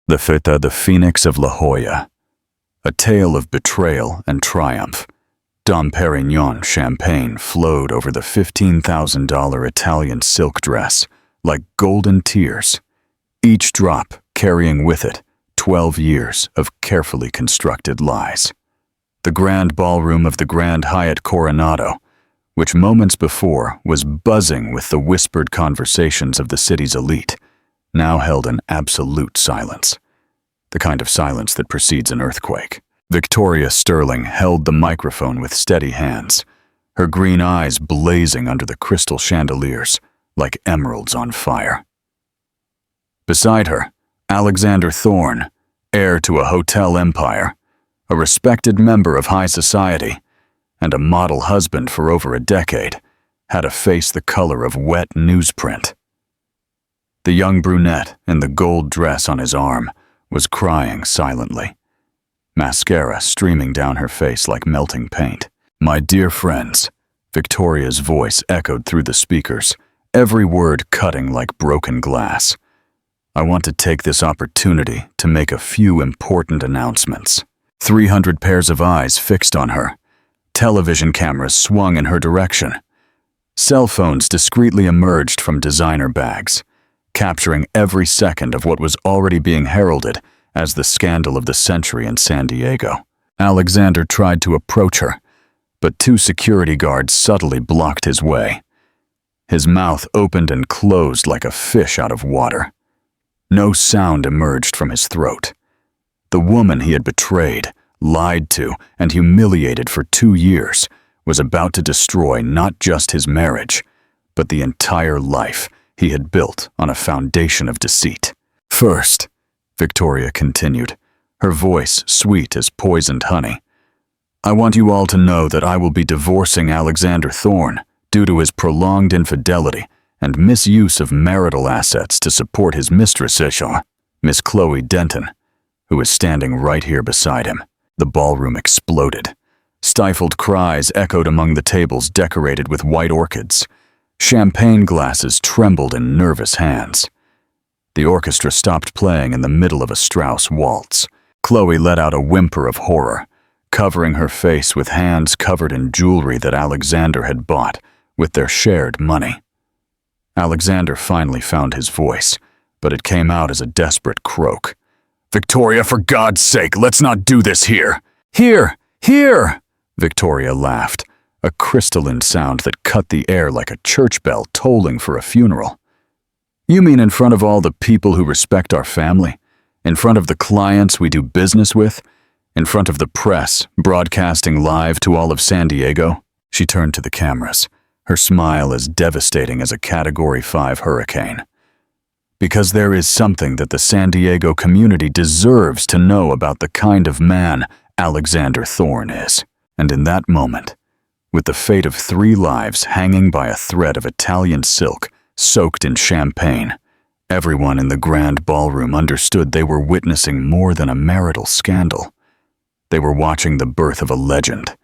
The Feta the Phoenix of La Jolla. A tale of betrayal and triumph. Dom Perignon champagne flowed over the $15,000 Italian silk dress like golden tears, each drop carrying with it 12 years of carefully constructed lies. The grand ballroom of the Grand Hyatt Coronado, which moments before was buzzing with the whispered conversations of the city's elite, now held an absolute silence, the kind of silence that precedes an earthquake. Victoria Sterling held the microphone with steady hands, her green eyes blazing under the crystal chandeliers like emeralds on fire. Beside her, Alexander Thorne, heir to a hotel empire, a respected member of high society, and a model husband for over a decade, had a face the color of wet newsprint. The young brunette in the gold dress on his arm was crying silently, mascara streaming down her face like melting paint. "My dear friends," Victoria's voice echoed through the speakers, every word cutting like broken glass. "I want to take this opportunity to make a few important announcements." 300 pairs of eyes fixed on her. Television cameras swung in her direction. Cell phones discreetly emerged from designer bags, capturing every second of what was already being heralded as the scandal of the century in San Diego. Alexander tried to approach her, but 2 security guards subtly blocked his way. His mouth opened and closed like a fish out of water. No sound emerged from his throat. The woman he had betrayed, lied to, and humiliated for 2 years was about to destroy not just his marriage, but the entire life he had built on a foundation of deceit. "First," Victoria continued, her voice sweet as poisoned honey, "I want you all to know that I will be divorcing Alexander Thorne due to his prolonged infidelity and misuse of marital assets to support his mistress, Miss Chloe Denton, who is standing right here beside him." The ballroom exploded. Stifled cries echoed among the tables decorated with white orchids. Champagne glasses trembled in nervous hands. The orchestra stopped playing in the middle of a Strauss waltz. Chloe let out a whimper of horror, covering her face with hands covered in jewelry that Alexander had bought with their shared money. Alexander finally found his voice, but it came out as a desperate croak. "Victoria, for God's sake, let's not do this here!" "Here! Here!" Victoria laughed, a crystalline sound that cut the air like a church bell tolling for a funeral. "You mean in front of all the people who respect our family? In front of the clients we do business with? In front of the press, broadcasting live to all of San Diego?" She turned to the cameras, her smile as devastating as a Category 5 hurricane. "Because there is something that the San Diego community deserves to know about the kind of man Alexander Thorne is." And in that moment, with the fate of 3 lives hanging by a thread of Italian silk soaked in champagne, everyone in the grand ballroom understood they were witnessing more than a marital scandal. They were watching the birth of a legend,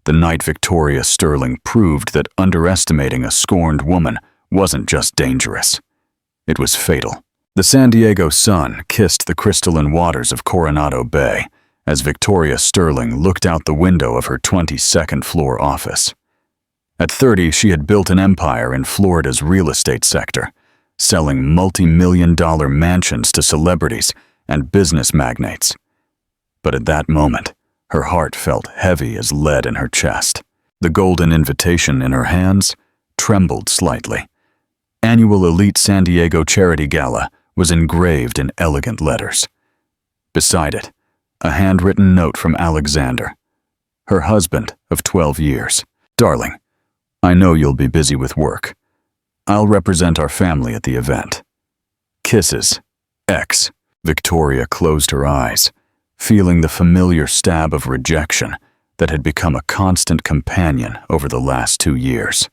the night Victoria Sterling proved that underestimating a scorned woman wasn't just dangerous. It was fatal. The San Diego sun kissed the crystalline waters of Coronado Bay as Victoria Sterling looked out the window of her 22nd floor office. At 30, she had built an empire in Florida's real estate sector, selling multi-million-dollar mansions to celebrities and business magnates. But at that moment, her heart felt heavy as lead in her chest. The golden invitation in her hands trembled slightly. Annual Elite San Diego Charity Gala was engraved in elegant letters. Beside it, a handwritten note from Alexander, her husband of 12 years. "Darling, I know you'll be busy with work. I'll represent our family at the event. Kisses, X." Victoria closed her eyes, feeling the familiar stab of rejection that had become a constant companion over the last 2 years.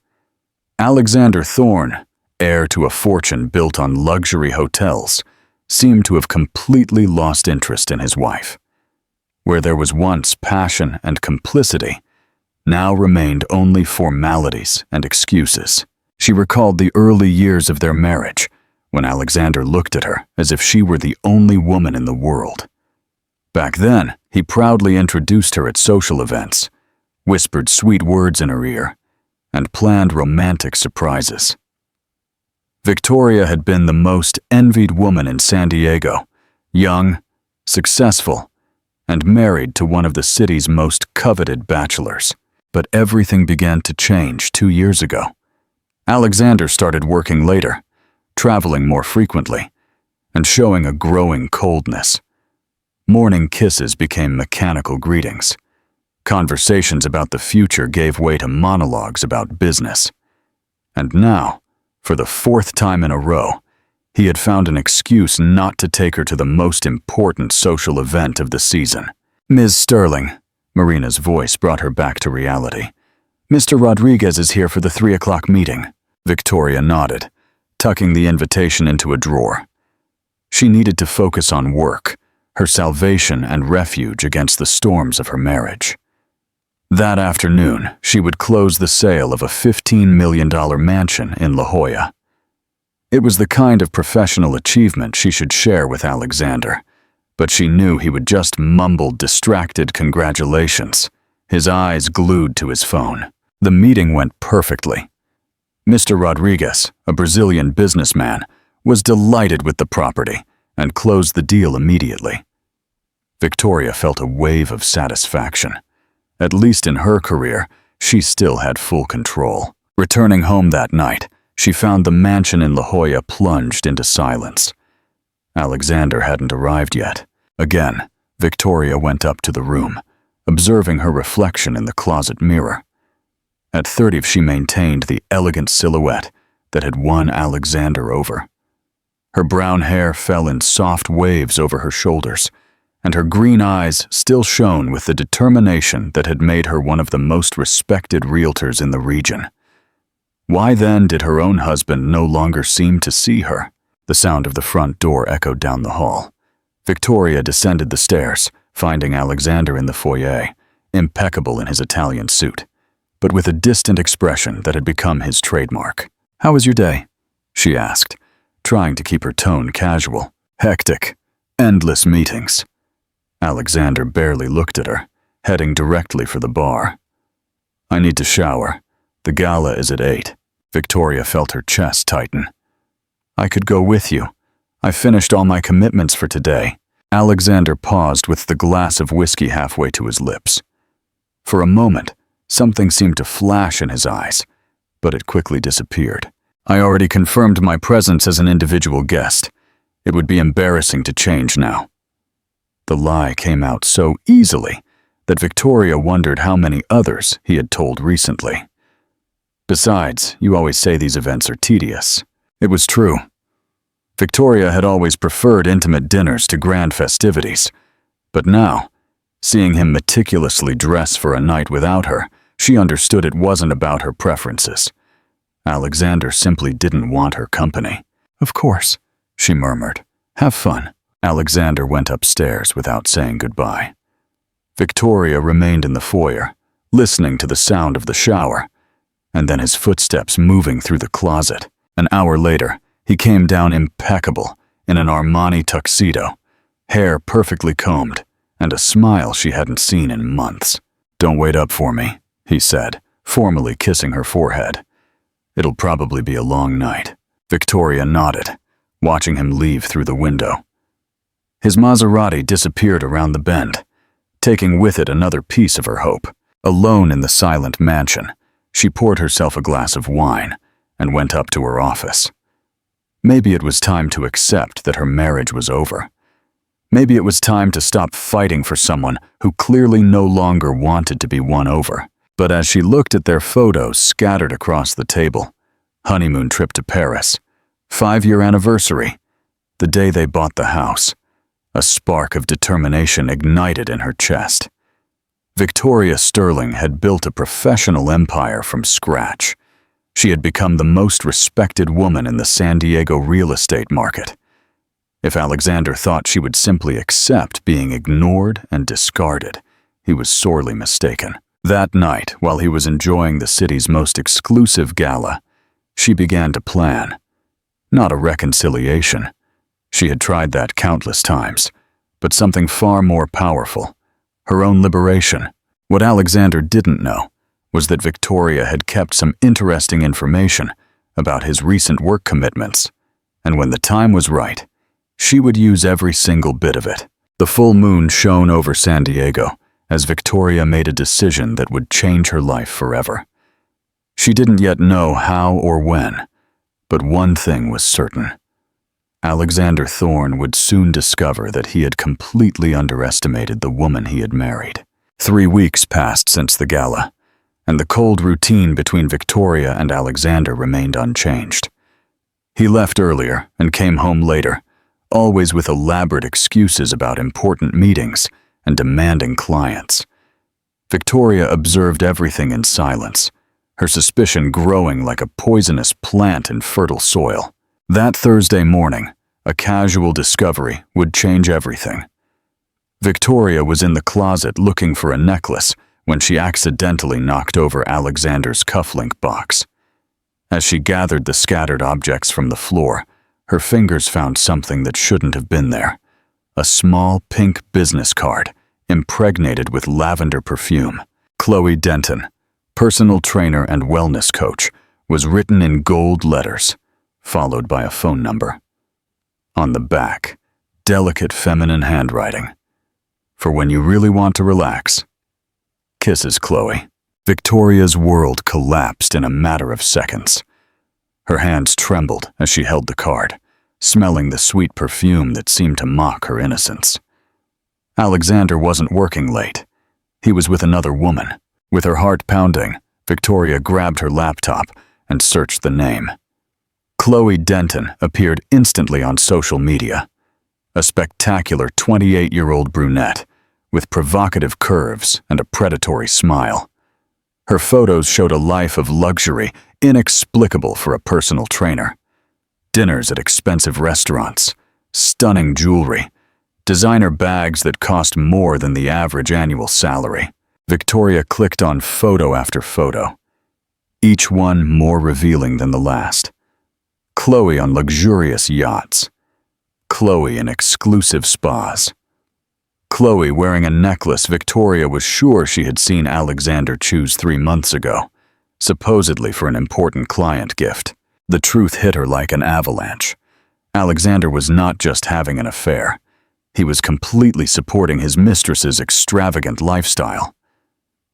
Alexander Thorne, heir to a fortune built on luxury hotels, seemed to have completely lost interest in his wife. Where there was once passion and complicity, now remained only formalities and excuses. She recalled the early years of their marriage, when Alexander looked at her as if she were the only woman in the world. Back then, he proudly introduced her at social events, whispered sweet words in her ear, and planned romantic surprises. Victoria had been the most envied woman in San Diego, young, successful, and married to one of the city's most coveted bachelors. But everything began to change 2 years ago. Alexander started working later, traveling more frequently, and showing a growing coldness. Morning kisses became mechanical greetings. Conversations about the future gave way to monologues about business. And now, for the 4th time in a row, he had found an excuse not to take her to the most important social event of the season. "Ms. Sterling," Marina's voice brought her back to reality. "Mr. Rodriguez is here for the 3 o'clock meeting." Victoria nodded, tucking the invitation into a drawer. She needed to focus on work, her salvation and refuge against the storms of her marriage. That afternoon, she would close the sale of a $15 million mansion in La Jolla. It was the kind of professional achievement she should share with Alexander, but she knew he would just mumble distracted congratulations, his eyes glued to his phone. The meeting went perfectly. Mr. Rodriguez, a Brazilian businessman, was delighted with the property and closed the deal immediately. Victoria felt a wave of satisfaction. At least in her career, she still had full control. Returning home that night, she found the mansion in La Jolla plunged into silence. Alexander hadn't arrived yet. Again, Victoria went up to the room, observing her reflection in the closet mirror. At 30, she maintained the elegant silhouette that had won Alexander over. Her brown hair fell in soft waves over her shoulders, and her green eyes still shone with the determination that had made her one of the most respected realtors in the region. Why then did her own husband no longer seem to see her? The sound of the front door echoed down the hall. Victoria descended the stairs, finding Alexander in the foyer, impeccable in his Italian suit, but with a distant expression that had become his trademark. "How was your day?" she asked, trying to keep her tone casual. "Hectic. Endless meetings." Alexander barely looked at her, heading directly for the bar. "I need to shower. The gala is at 8. Victoria felt her chest tighten. "I could go with you. I finished all my commitments for today." Alexander paused with the glass of whiskey halfway to his lips. For a moment, something seemed to flash in his eyes, but it quickly disappeared. "I already confirmed my presence as an individual guest. It would be embarrassing to change now." The lie came out so easily that Victoria wondered how many others he had told recently. "Besides, you always say these events are tedious." It was true. Victoria had always preferred intimate dinners to grand festivities, but now, seeing him meticulously dress for a night without her, she understood it wasn't about her preferences. Alexander simply didn't want her company. "Of course," she murmured. "Have fun." Alexander went upstairs without saying goodbye. Victoria remained in the foyer, listening to the sound of the shower, and then his footsteps moving through the closet. An hour later, he came down impeccable in an Armani tuxedo, hair perfectly combed, and a smile she hadn't seen in months. "Don't wait up for me," he said, formally kissing her forehead. "It'll probably be a long night." Victoria nodded, watching him leave through the window. His Maserati disappeared around the bend, taking with it another piece of her hope. Alone in the silent mansion, she poured herself a glass of wine and went up to her office. Maybe it was time to accept that her marriage was over. Maybe it was time to stop fighting for someone who clearly no longer wanted to be won over. But as she looked at their photos scattered across the table, honeymoon trip to Paris, 5-year anniversary, the day they bought the house, a spark of determination ignited in her chest. Victoria Sterling had built a professional empire from scratch. She had become the most respected woman in the San Diego real estate market. If Alexander thought she would simply accept being ignored and discarded, he was sorely mistaken. That night, while he was enjoying the city's most exclusive gala, she began to plan. Not a reconciliation. She had tried that countless times, but something far more powerful, her own liberation. What Alexander didn't know was that Victoria had kept some interesting information about his recent work commitments, and when the time was right, she would use every single bit of it. The full moon shone over San Diego as Victoria made a decision that would change her life forever. She didn't yet know how or when, but one thing was certain. Alexander Thorne would soon discover that he had completely underestimated the woman he had married. 3 weeks passed since the gala, and the cold routine between Victoria and Alexander remained unchanged. He left earlier and came home later, always with elaborate excuses about important meetings and demanding clients. Victoria observed everything in silence, her suspicion growing like a poisonous plant in fertile soil. That Thursday morning, a casual discovery would change everything. Victoria was in the closet looking for a necklace when she accidentally knocked over Alexander's cufflink box. As she gathered the scattered objects from the floor, her fingers found something that shouldn't have been there. A small pink business card, impregnated with lavender perfume. Chloe Denton, personal trainer and wellness coach, was written in gold letters, followed by a phone number. On the back, delicate feminine handwriting. For when you really want to relax. Kisses, Chloe. Victoria's world collapsed in a matter of seconds. Her hands trembled as she held the card, smelling the sweet perfume that seemed to mock her innocence. Alexander wasn't working late. He was with another woman. With her heart pounding, Victoria grabbed her laptop and searched the name. Chloe Denton appeared instantly on social media. A spectacular 28-year-old brunette with provocative curves and a predatory smile. Her photos showed a life of luxury inexplicable for a personal trainer. Dinners at expensive restaurants, stunning jewelry, designer bags that cost more than the average annual salary. Victoria clicked on photo after photo, each one more revealing than the last. Chloe on luxurious yachts. Chloe in exclusive spas. Chloe wearing a necklace Victoria was sure she had seen Alexander choose 3 months ago, supposedly for an important client gift. The truth hit her like an avalanche. Alexander was not just having an affair. He was completely supporting his mistress's extravagant lifestyle.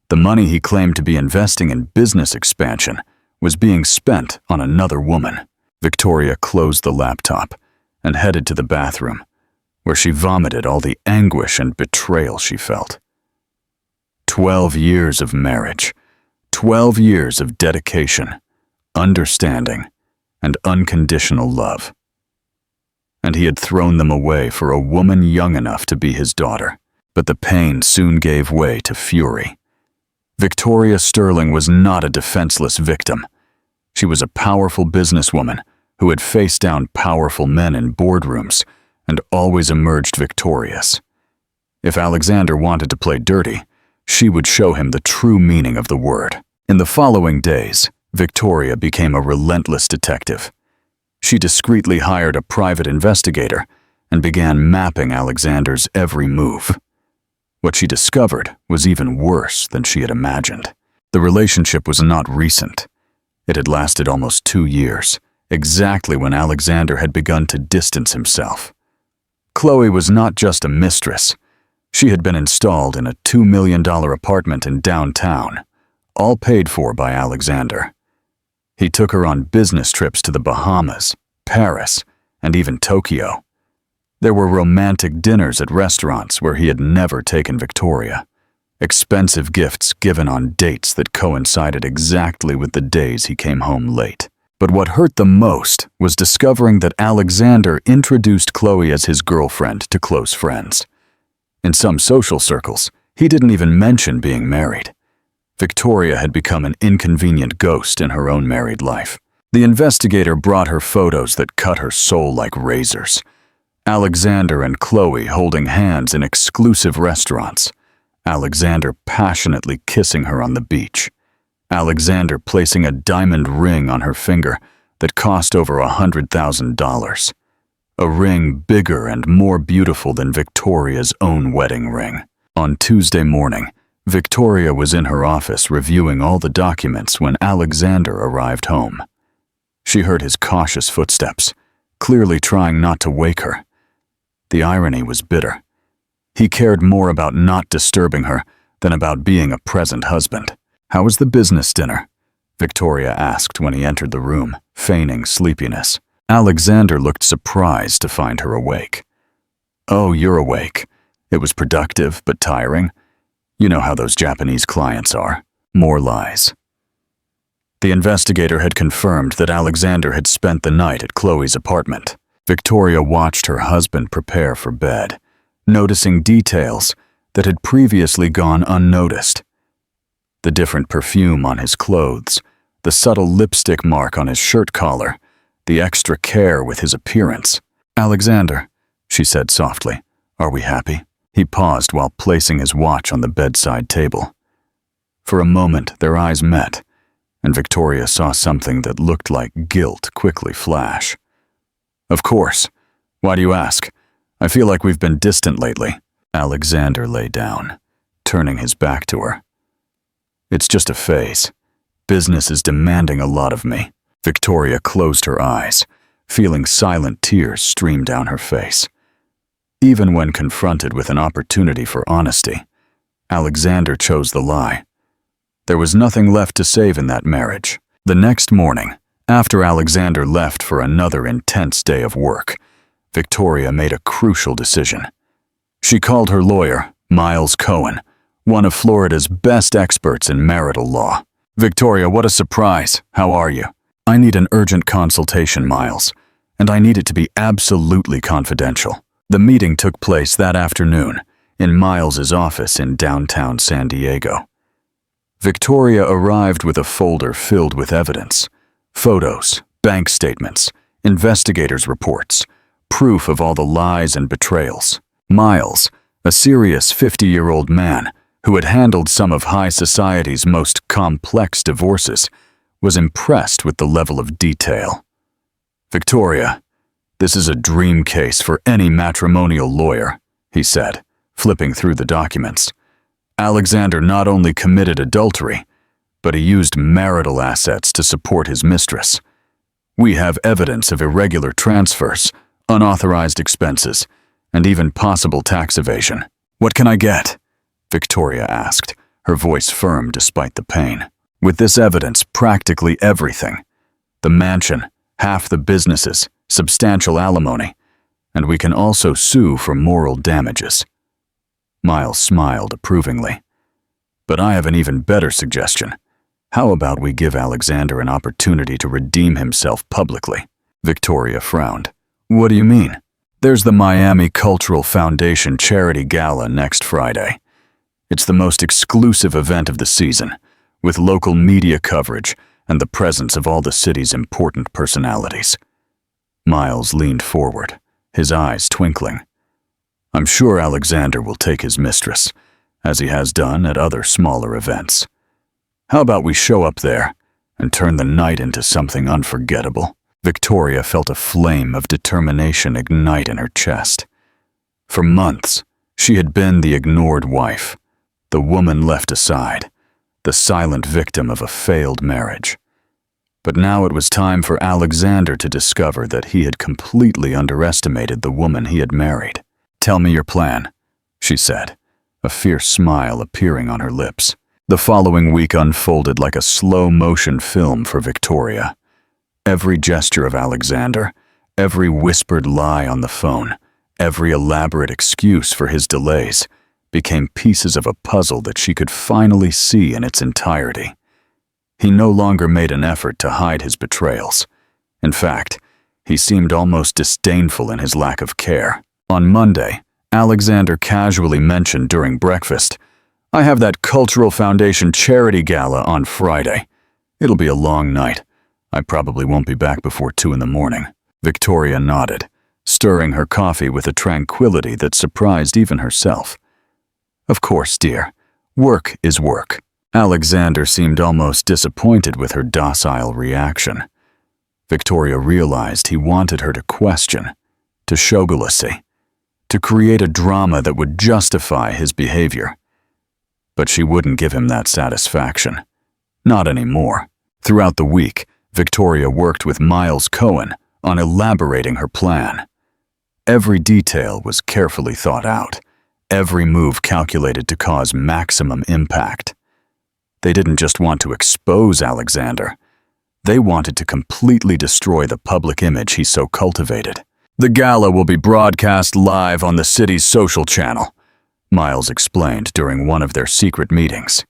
The money he claimed to be investing in business expansion was being spent on another woman. Victoria closed the laptop and headed to the bathroom, where she vomited all the anguish and betrayal she felt. 12 years of marriage, 12 years of dedication, understanding, and unconditional love. And he had thrown them away for a woman young enough to be his daughter. But the pain soon gave way to fury. Victoria Sterling was not a defenseless victim. She was a powerful businesswoman who had faced down powerful men in boardrooms and always emerged victorious. If Alexander wanted to play dirty, she would show him the true meaning of the word. In the following days, Victoria became a relentless detective. She discreetly hired a private investigator and began mapping Alexander's every move. What she discovered was even worse than she had imagined. The relationship was not recent. It had lasted almost 2 years, exactly when Alexander had begun to distance himself. Chloe was not just a mistress. She had been installed in a $2 million apartment in downtown, all paid for by Alexander. He took her on business trips to the Bahamas, Paris, and even Tokyo. There were romantic dinners at restaurants where he had never taken Victoria. Expensive gifts given on dates that coincided exactly with the days he came home late. But what hurt the most was discovering that Alexander introduced Chloe as his girlfriend to close friends. In some social circles, he didn't even mention being married. Victoria had become an inconvenient ghost in her own married life. The investigator brought her photos that cut her soul like razors. Alexander and Chloe holding hands in exclusive restaurants. Alexander passionately kissing her on the beach. Alexander placing a diamond ring on her finger, that cost over $100,000. A ring bigger and more beautiful than Victoria's own wedding ring. On Tuesday morning, Victoria was in her office reviewing all the documents when Alexander arrived home. She heard his cautious footsteps, clearly trying not to wake her. The irony was bitter. He cared more about not disturbing her than about being a present husband. "How was the business dinner?" Victoria asked when he entered the room, feigning sleepiness. Alexander looked surprised to find her awake. "Oh, you're awake. It was productive but tiring. You know how those Japanese clients are. More lies." The investigator had confirmed that Alexander had spent the night at Chloe's apartment. Victoria watched her husband prepare for bed, noticing details that had previously gone unnoticed. The different perfume on his clothes, the subtle lipstick mark on his shirt collar, the extra care with his appearance. "Alexander," she said softly, "are we happy?" He paused while placing his watch on the bedside table. For a moment, their eyes met, and Victoria saw something that looked like guilt quickly flash. "Of course. Why do you ask? I feel like we've been distant lately." Alexander lay down, turning his back to her. "It's just a phase. Business is demanding a lot of me." Victoria closed her eyes, feeling silent tears stream down her face. Even when confronted with an opportunity for honesty, Alexander chose the lie. There was nothing left to save in that marriage. The next morning, after Alexander left for another intense day of work, Victoria made a crucial decision. She called her lawyer, Miles Cohen, one of Florida's best experts in marital law. "Victoria, what a surprise. How are you?" "I need an urgent consultation, Miles, and I need it to be absolutely confidential." The meeting took place that afternoon in Miles's office in downtown San Diego. Victoria arrived with a folder filled with evidence, photos, bank statements, investigators' reports, proof of all the lies and betrayals. Miles, a serious 50-year-old man who had handled some of high society's most complex divorces, was impressed with the level of detail. "Victoria, this is a dream case for any matrimonial lawyer," he said, flipping through the documents. "Alexander not only committed adultery, but he used marital assets to support his mistress. We have evidence of irregular transfers, unauthorized expenses, and even possible tax evasion." "What can I get?" Victoria asked, her voice firm despite the pain. "With this evidence, practically everything. The mansion, half the businesses, substantial alimony, and we can also sue for moral damages." Miles smiled approvingly. "But I have an even better suggestion. How about we give Alexander an opportunity to redeem himself publicly?" Victoria frowned. "What do you mean?" "There's the Miami Cultural Foundation Charity Gala next Friday. It's the most exclusive event of the season, with local media coverage and the presence of all the city's important personalities." Miles leaned forward, his eyes twinkling. "I'm sure Alexander will take his mistress, as he has done at other smaller events. How about we show up there and turn the night into something unforgettable?" Victoria felt a flame of determination ignite in her chest. For months, she had been the ignored wife, the woman left aside, the silent victim of a failed marriage. But now it was time for Alexander to discover that he had completely underestimated the woman he had married. "Tell me your plan," she said, a fierce smile appearing on her lips. The following week unfolded like a slow-motion film for Victoria. Every gesture of Alexander, every whispered lie on the phone, every elaborate excuse for his delays, became pieces of a puzzle that she could finally see in its entirety. He no longer made an effort to hide his betrayals. In fact, he seemed almost disdainful in his lack of care. On Monday, Alexander casually mentioned during breakfast, "I have that Cultural Foundation charity gala on Friday. It'll be a long night. I probably won't be back before 2 in the morning." Victoria nodded, stirring her coffee with a tranquility that surprised even herself. "Of course, dear. Work is work." Alexander seemed almost disappointed with her docile reaction. Victoria realized he wanted her to question, to shogulacy, to create a drama that would justify his behavior. But she wouldn't give him that satisfaction. Not anymore. Throughout the week, Victoria worked with Miles Cohen on elaborating her plan. Every detail was carefully thought out, every move calculated to cause maximum impact. They didn't just want to expose Alexander. They wanted to completely destroy the public image he so cultivated. "The gala will be broadcast live on the city's social channel," Miles explained during one of their secret meetings.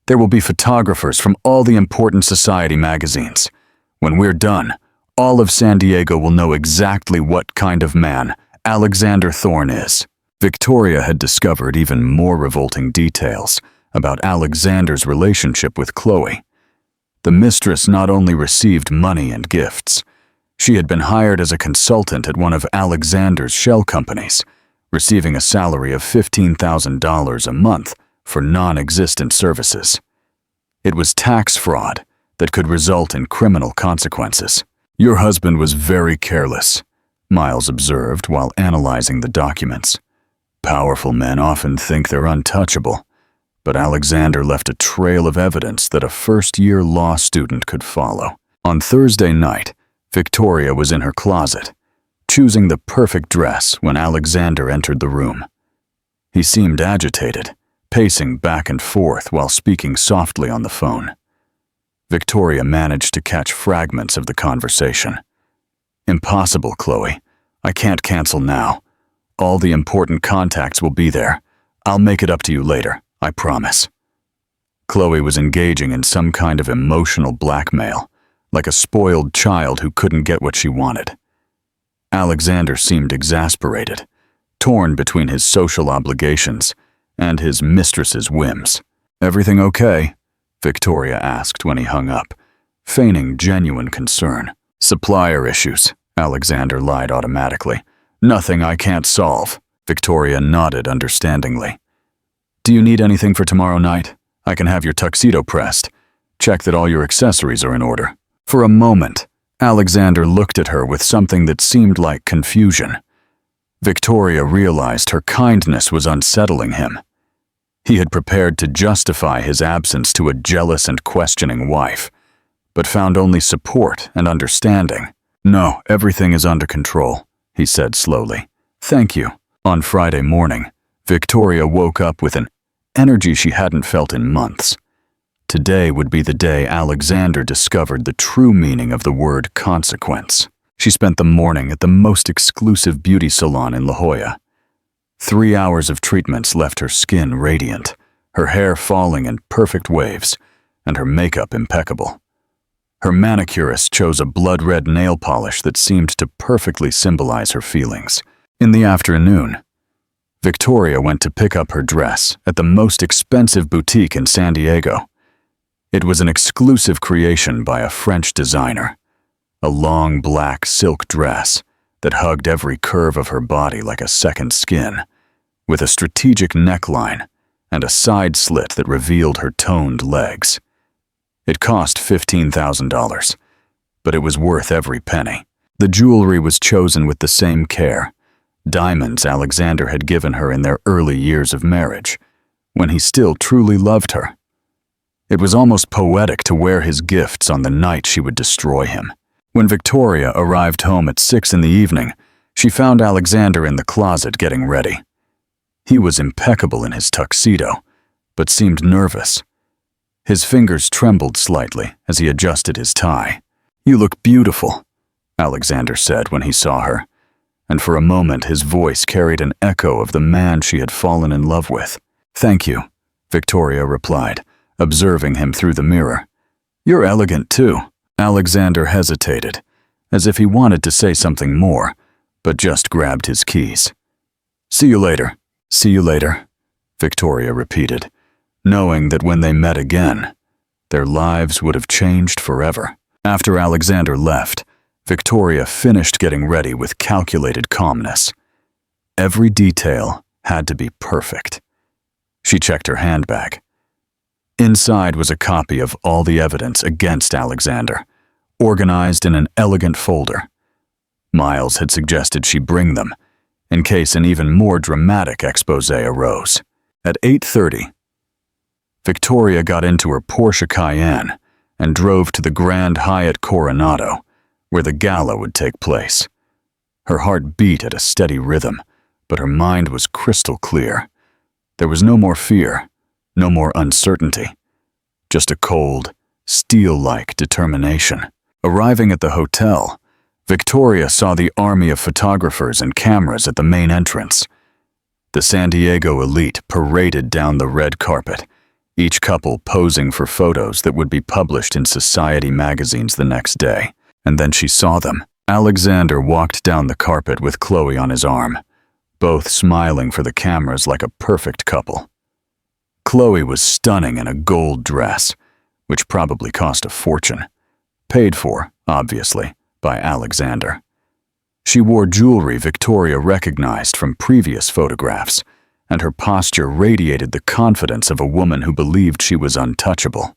"There will be photographers from all the important society magazines. When we're done, all of San Diego will know exactly what kind of man Alexander Thorne is." Victoria had discovered even more revolting details about Alexander's relationship with Chloe. The mistress not only received money and gifts, she had been hired as a consultant at one of Alexander's shell companies, receiving a salary of $15,000 a month for non-existent services. It was tax fraud that could result in criminal consequences. "Your husband was very careless," Miles observed while analyzing the documents. "Powerful men often think they're untouchable, but Alexander left a trail of evidence that a first-year law student could follow." On Thursday night, Victoria was in her closet, choosing the perfect dress when Alexander entered the room. He seemed agitated, pacing back and forth while speaking softly on the phone. Victoria managed to catch fragments of the conversation. "Impossible, Chloe. I can't cancel now. All the important contacts will be there. I'll make it up to you later, I promise." Chloe was engaging in some kind of emotional blackmail, like a spoiled child who couldn't get what she wanted. Alexander seemed exasperated, torn between his social obligations and his mistress's whims. "Everything okay?" Victoria asked when he hung up, feigning genuine concern. "Supplier issues," Alexander lied automatically. "Nothing I can't solve." Victoria nodded understandingly. "Do you need anything for tomorrow night? I can have your tuxedo pressed. Check that all your accessories are in order." For a moment, Alexander looked at her with something that seemed like confusion. Victoria realized her kindness was unsettling him. He had prepared to justify his absence to a jealous and questioning wife, but found only support and understanding. "No, everything is under control," he said slowly. "Thank you." On Friday morning, Victoria woke up with an energy she hadn't felt in months. Today would be the day Alexander discovered the true meaning of the word consequence. She spent the morning at the most exclusive beauty salon in La Jolla. 3 hours of treatments left her skin radiant, her hair falling in perfect waves, and her makeup impeccable. Her manicurist chose a blood-red nail polish that seemed to perfectly symbolize her feelings. In the afternoon, Victoria went to pick up her dress at the most expensive boutique in San Diego. It was an exclusive creation by a French designer, a long black silk dress that hugged every curve of her body like a second skin, with a strategic neckline and a side slit that revealed her toned legs. It cost $15,000, but it was worth every penny. The jewelry was chosen with the same care, diamonds Alexander had given her in their early years of marriage, when he still truly loved her. It was almost poetic to wear his gifts on the night she would destroy him. When Victoria arrived home at 6 in the evening, she found Alexander in the closet getting ready. He was impeccable in his tuxedo, but seemed nervous. His fingers trembled slightly as he adjusted his tie. "You look beautiful," Alexander said when he saw her, and for a moment his voice carried an echo of the man she had fallen in love with. "Thank you," Victoria replied, observing him through the mirror. "You're elegant too." Alexander hesitated, as if he wanted to say something more, but just grabbed his keys. "See you later." "See you later," Victoria repeated, knowing that when they met again, their lives would have changed forever. After Alexander left, Victoria finished getting ready with calculated calmness. Every detail had to be perfect. She checked her handbag. Inside was a copy of all the evidence against Alexander, organized in an elegant folder. Miles had suggested she bring them, in case an even more dramatic expose arose. At 8:30, Victoria got into her Porsche Cayenne and drove to the Grand Hyatt Coronado, where the gala would take place. Her heart beat at a steady rhythm, but her mind was crystal clear. There was no more fear, no more uncertainty, just a cold, steel-like determination. Arriving at the hotel, Victoria saw the army of photographers and cameras at the main entrance. The San Diego elite paraded down the red carpet, each couple posing for photos that would be published in society magazines the next day. And then she saw them. Alexander walked down the carpet with Chloe on his arm, both smiling for the cameras like a perfect couple. Chloe was stunning in a gold dress, which probably cost a fortune. Paid for, obviously, by Alexander. She wore jewelry Victoria recognized from previous photographs, and her posture radiated the confidence of a woman who believed she was untouchable.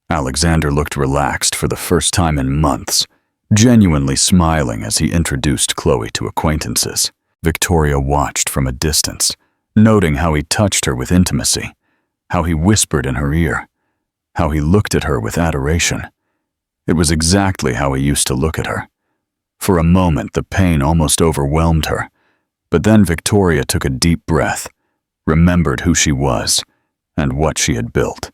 Alexander looked relaxed for the first time in months, genuinely smiling as he introduced Chloe to acquaintances. Victoria watched from a distance, noting how he touched her with intimacy, how he whispered in her ear, how he looked at her with adoration. It was exactly how he used to look at her. For a moment, the pain almost overwhelmed her, but then Victoria took a deep breath, remembered who she was, and what she had built.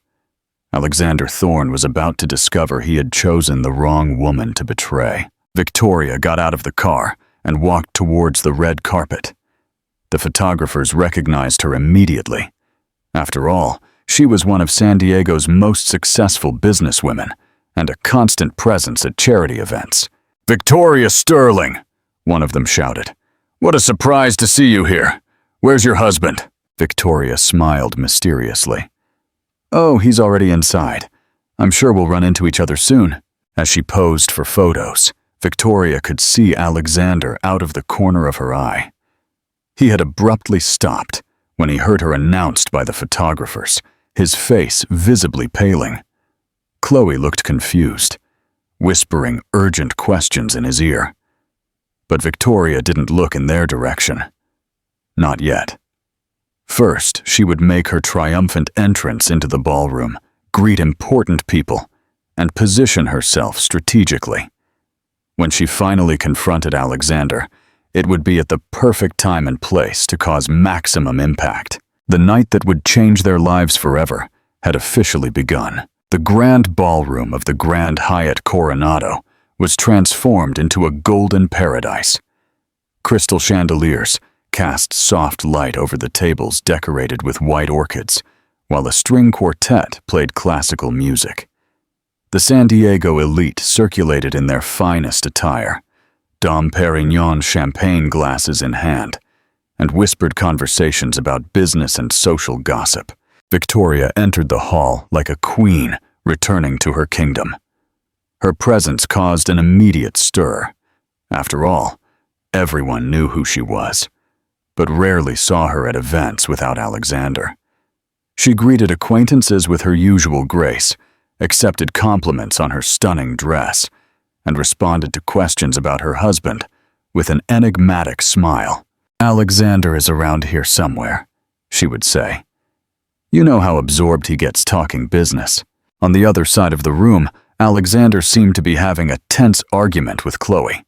Alexander Thorne was about to discover he had chosen the wrong woman to betray. Victoria got out of the car and walked towards the red carpet. The photographers recognized her immediately. After all, she was one of San Diego's most successful businesswomen and a constant presence at charity events. "Victoria Sterling!" one of them shouted. "What a surprise to see you here. Where's your husband?" Victoria smiled mysteriously. "Oh, he's already inside. I'm sure we'll run into each other soon." As she posed for photos, Victoria could see Alexander out of the corner of her eye. He had abruptly stopped when he heard her announced by the photographers, his face visibly paling. Chloe looked confused, whispering urgent questions in his ear. But Victoria didn't look in their direction. Not yet. First, she would make her triumphant entrance into the ballroom, greet important people, and position herself strategically. When she finally confronted Alexander, it would be at the perfect time and place to cause maximum impact. The night that would change their lives forever had officially begun. The grand ballroom of the Grand Hyatt Coronado was transformed into a golden paradise. Crystal chandeliers cast soft light over the tables decorated with white orchids, while a string quartet played classical music. The San Diego elite circulated in their finest attire, Dom Perignon champagne glasses in hand, and whispered conversations about business and social gossip. Victoria entered the hall like a queen returning to her kingdom. Her presence caused an immediate stir. After all, everyone knew who she was, but rarely saw her at events without Alexander. She greeted acquaintances with her usual grace, accepted compliments on her stunning dress, and responded to questions about her husband with an enigmatic smile. "Alexander is around here somewhere," she would say. "You know how absorbed he gets talking business." On the other side of the room, Alexander seemed to be having a tense argument with Chloe.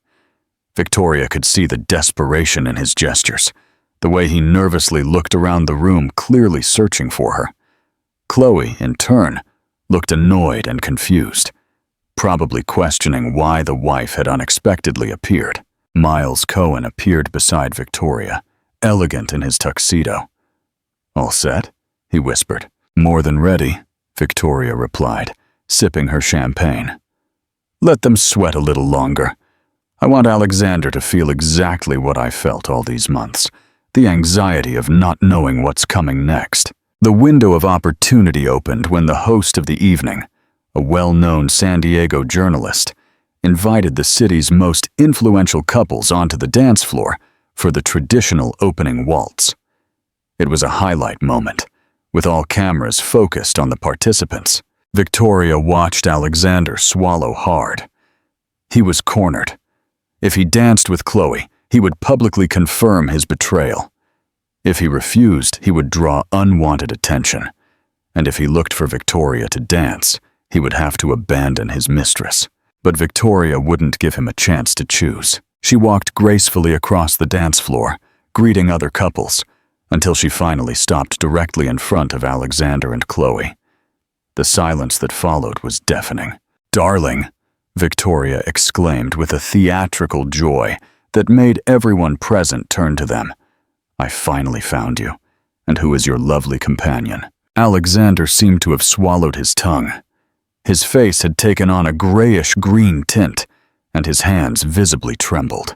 Victoria could see the desperation in his gestures, the way he nervously looked around the room, clearly searching for her. Chloe, in turn, looked annoyed and confused, probably questioning why the wife had unexpectedly appeared. Miles Cohen appeared beside Victoria, elegant in his tuxedo. "All set?" he whispered. "More than ready," Victoria replied, sipping her champagne. "Let them sweat a little longer. I want Alexander to feel exactly what I felt all these months, the anxiety of not knowing what's coming next." The window of opportunity opened when the host of the evening, a well-known San Diego journalist, invited the city's most influential couples onto the dance floor for the traditional opening waltz. It was a highlight moment, with all cameras focused on the participants. Victoria watched Alexander swallow hard, He was cornered. If he danced with Chloe, he would publicly confirm his betrayal. If he refused, he would draw unwanted attention. And if he looked for Victoria to dance, he would have to abandon his mistress. But Victoria wouldn't give him a chance to choose. She walked gracefully across the dance floor, greeting other couples, until she finally stopped directly in front of Alexander and Chloe. The silence that followed was deafening. "Darling," Victoria exclaimed with a theatrical joy that made everyone present turn to them. "I finally found you. And who is your lovely companion?" Alexander seemed to have swallowed his tongue. His face had taken on a grayish-green tint, and his hands visibly trembled.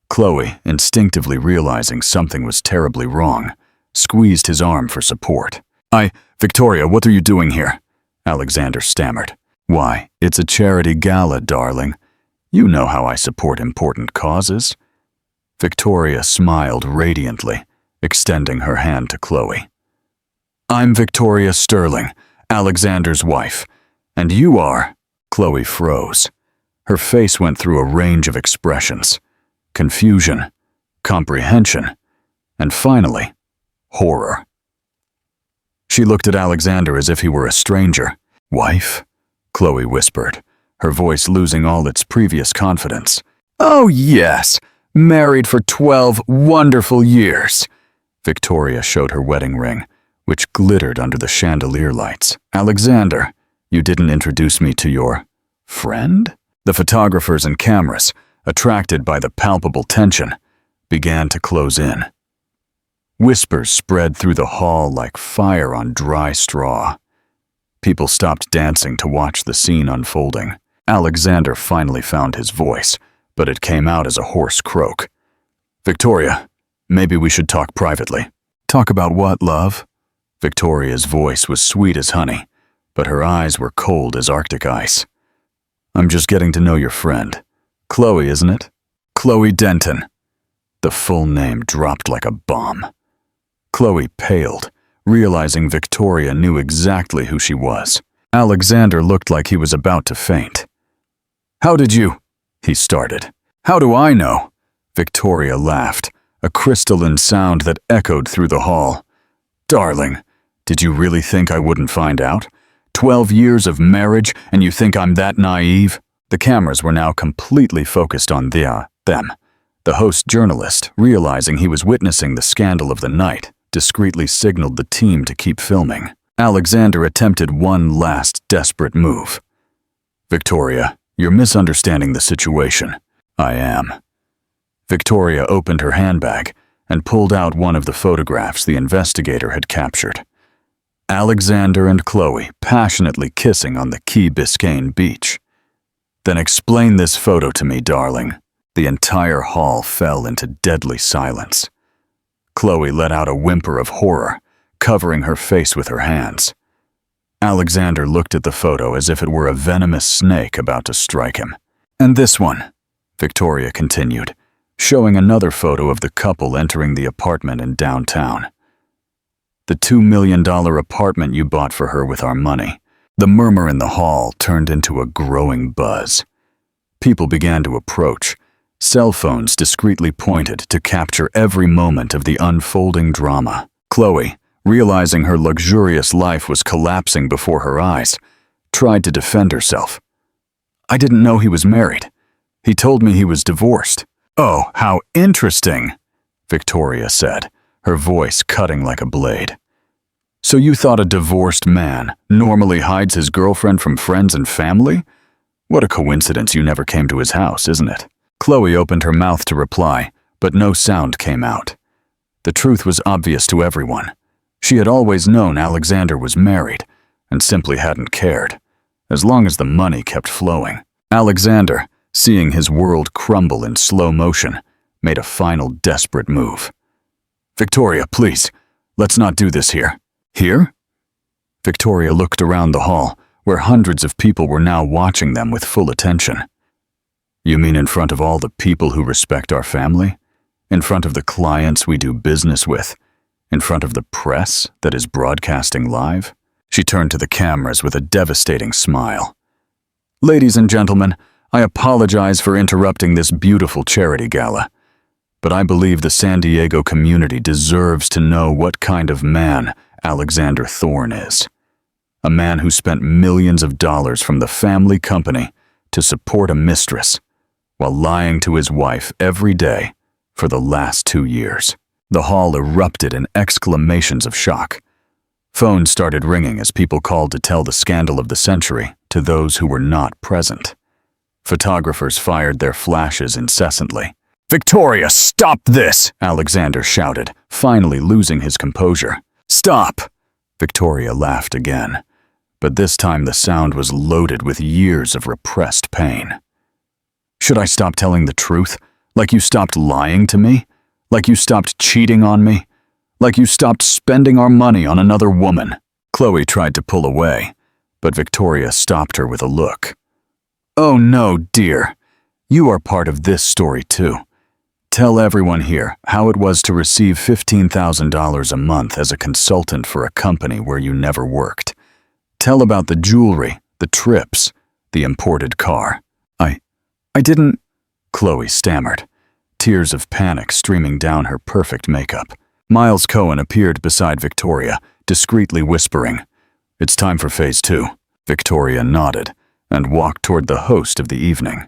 Chloe, instinctively realizing something was terribly wrong, squeezed his arm for support. Victoria, what are you doing here?" Alexander stammered. "Why, it's a charity gala, darling. You know how I support important causes." Victoria smiled radiantly, extending her hand to Chloe. "I'm Victoria Sterling, Alexander's wife, and you are—" Chloe froze. Her face went through a range of expressions: confusion, comprehension, and finally, horror. She looked at Alexander as if he were a stranger. "Wife?" Chloe whispered, her voice losing all its previous confidence. "Oh yes, married for 12 wonderful years." Victoria showed her wedding ring, which glittered under the chandelier lights. "Alexander, you didn't introduce me to your friend?" The photographers and cameras, attracted by the palpable tension, began to close in. Whispers spread through the hall like fire on dry straw. People stopped dancing to watch the scene unfolding. Alexander finally found his voice, but it came out as a hoarse croak. "Victoria, maybe we should talk privately." "Talk about what, love?" Victoria's voice was sweet as honey, but her eyes were cold as Arctic ice. "I'm just getting to know your friend. Chloe, isn't it? Chloe Denton." The full name dropped like a bomb. Chloe paled, realizing Victoria knew exactly who she was. Alexander looked like he was about to faint. "How did you—" he started. "How do I know?" Victoria laughed, a crystalline sound that echoed through the hall. "Darling, did you really think I wouldn't find out? 12 years of marriage, and you think I'm that naive?" The cameras were now completely focused on them. The host journalist, realizing he was witnessing the scandal of the night, discreetly signaled the team to keep filming. Alexander attempted one last desperate move. "Victoria, you're misunderstanding the situation." "I am." Victoria opened her handbag and pulled out one of the photographs the investigator had captured. Alexander and Chloe passionately kissing on the Key Biscayne beach. "Then explain this photo to me, darling." The entire hall fell into deadly silence. Chloe let out a whimper of horror, covering her face with her hands. Alexander looked at the photo as if it were a venomous snake about to strike him. "And this one," Victoria continued, showing another photo of the couple entering the apartment in downtown. "The $2 million apartment you bought for her with our money." The murmur in the hall turned into a growing buzz. People began to approach, cell phones discreetly pointed to capture every moment of the unfolding drama. Chloe, realizing her luxurious life was collapsing before her eyes, tried to defend herself. "I didn't know he was married. He told me he was divorced." "Oh, how interesting," Victoria said, her voice cutting like a blade. "So you thought a divorced man normally hides his girlfriend from friends and family? What a coincidence you never came to his house, isn't it?" Chloe opened her mouth to reply, but no sound came out. The truth was obvious to everyone. She had always known Alexander was married, and simply hadn't cared, as long as the money kept flowing. Alexander, seeing his world crumble in slow motion, made a final desperate move. "Victoria, please, let's not do this here." "Here?" Victoria looked around the hall, where hundreds of people were now watching them with full attention. "You mean in front of all the people who respect our family? In front of the clients we do business with? In front of the press that is broadcasting live?" She turned to the cameras with a devastating smile. "Ladies and gentlemen, I apologize for interrupting this beautiful charity gala, but I believe the San Diego community deserves to know what kind of man Alexander Thorne is. A man who spent millions of dollars from the family company to support a mistress, while lying to his wife every day for the last 2 years. The hall erupted in exclamations of shock. Phones started ringing as people called to tell the scandal of the century to those who were not present. Photographers fired their flashes incessantly. "Victoria, stop this!" Alexander shouted, finally losing his composure. "Stop!" Victoria laughed again, but this time the sound was loaded with years of repressed pain. "Should I stop telling the truth? Like you stopped lying to me? Like you stopped cheating on me? Like you stopped spending our money on another woman?" Chloe tried to pull away, but Victoria stopped her with a look. "Oh no, dear. You are part of this story too. Tell everyone here how it was to receive $15,000 a month as a consultant for a company where you never worked. Tell about the jewelry, the trips, the imported car." I didn't," Chloe stammered, tears of panic streaming down her perfect makeup. Miles Cohen appeared beside Victoria, discreetly whispering, "It's time for phase 2. Victoria nodded and walked toward the host of the evening.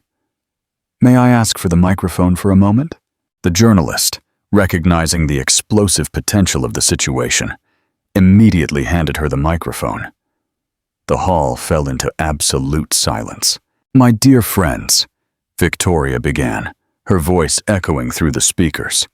"May I ask for the microphone for a moment?" The journalist, recognizing the explosive potential of the situation, immediately handed her the microphone. The hall fell into absolute silence. "My dear friends," Victoria began, her voice echoing through the speakers,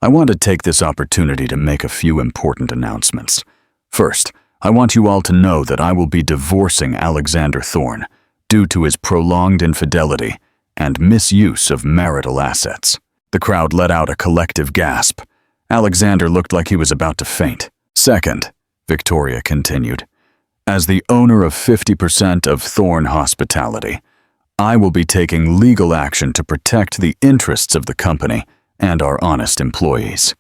"I want to take this opportunity to make a few important announcements. First, I want you all to know that I will be divorcing Alexander Thorne due to his prolonged infidelity and misuse of marital assets." The crowd let out a collective gasp. Alexander looked like he was about to faint. "Second," Victoria continued, "as the owner of 50% of Thorne Hospitality, I will be taking legal action to protect the interests of the company and our honest employees.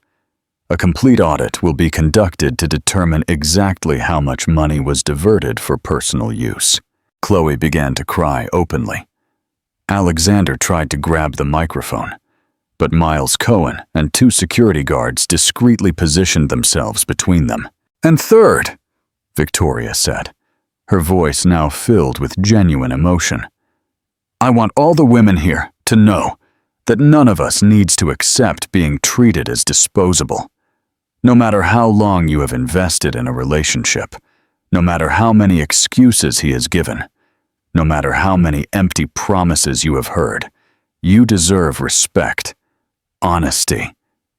A complete audit will be conducted to determine exactly how much money was diverted for personal use." Chloe began to cry openly. Alexander tried to grab the microphone, but Miles Cohen and 2 security guards discreetly positioned themselves between them. "And third," Victoria said, her voice now filled with genuine emotion, "I want all the women here to know that none of us needs to accept being treated as disposable. No matter how long you have invested in a relationship, no matter how many excuses he has given, no matter how many empty promises you have heard, you deserve respect, honesty,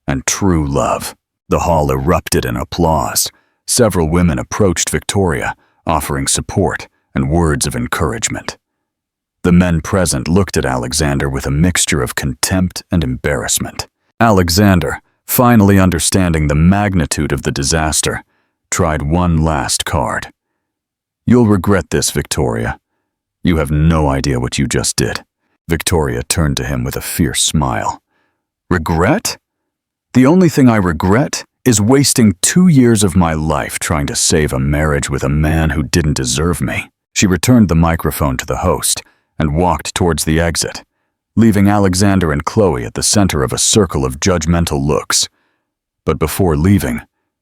and true love." The hall erupted in applause. Several women approached Victoria, offering support and words of encouragement. The men present looked at Alexander with a mixture of contempt and embarrassment. Alexander, finally understanding the magnitude of the disaster, tried one last card. "You'll regret this, Victoria. You have no idea what you just did." Victoria turned to him with a fierce smile. "Regret? The only thing I regret is wasting 2 years of my life trying to save a marriage with a man who didn't deserve me." She returned the microphone to the host and walked towards the exit, leaving Alexander and Chloe at the center of a circle of judgmental looks. But before leaving,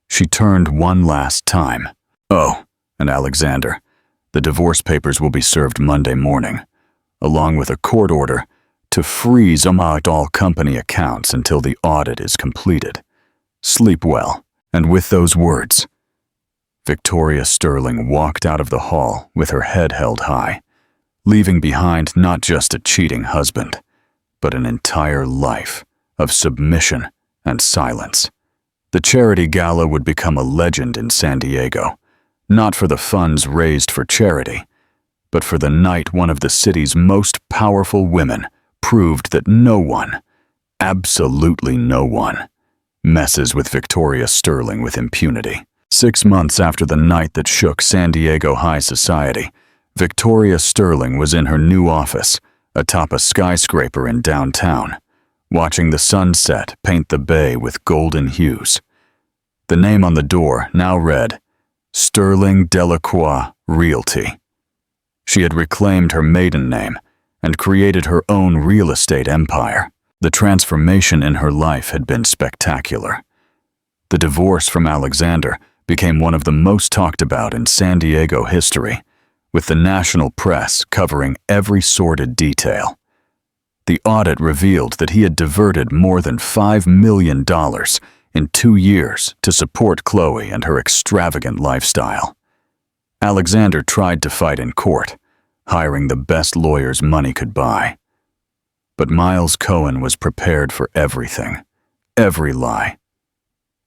she turned one last time. "Oh, and Alexander, the divorce papers will be served Monday morning, along with a court order to freeze all company accounts until the audit is completed. Sleep well." And with those words, Victoria Sterling walked out of the hall with her head held high, leaving behind not just a cheating husband, but an entire life of submission and silence. The charity gala would become a legend in San Diego, not for the funds raised for charity, but for the night one of the city's most powerful women proved that no one, absolutely no one, messes with Victoria Sterling with impunity. 6 months after the night that shook San Diego high society, Victoria Sterling was in her new office atop a skyscraper in downtown, watching the sunset paint the bay with golden hues. The name on the door now read, Sterling Delacroix Realty. She had reclaimed her maiden name and created her own real estate empire. The transformation in her life had been spectacular. The divorce from Alexander became one of the most talked about in San Diego history, with the national press covering every sordid detail. The audit revealed that he had diverted more than $5 million in 2 years to support Chloe and her extravagant lifestyle. Alexander tried to fight in court, hiring the best lawyers money could buy. But Miles Cohen was prepared for everything, every lie,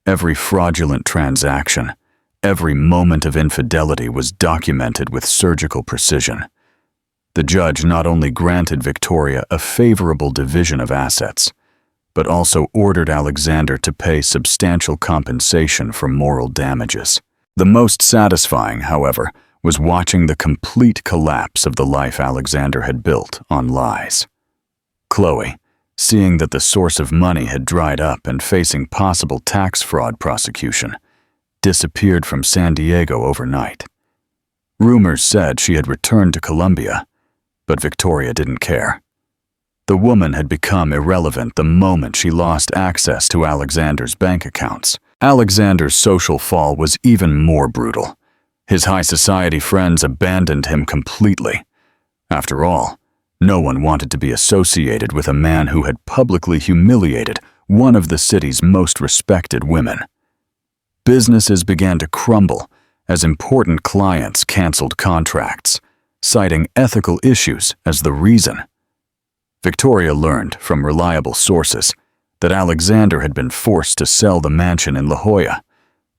every fraudulent transaction, every moment of infidelity was documented with surgical precision. The judge not only granted Victoria a favorable division of assets, but also ordered Alexander to pay substantial compensation for moral damages. The most satisfying, however, was watching the complete collapse of the life Alexander had built on lies. Chloe, seeing that the source of money had dried up and facing possible tax fraud prosecution, disappeared from San Diego overnight. Rumors said she had returned to Colombia, but Victoria didn't care. The woman had become irrelevant the moment she lost access to Alexander's bank accounts. Alexander's social fall was even more brutal. His high society friends abandoned him completely. After all, no one wanted to be associated with a man who had publicly humiliated one of the city's most respected women. Businesses began to crumble as important clients canceled contracts, citing ethical issues as the reason. Victoria learned from reliable sources that Alexander had been forced to sell the mansion in La Jolla,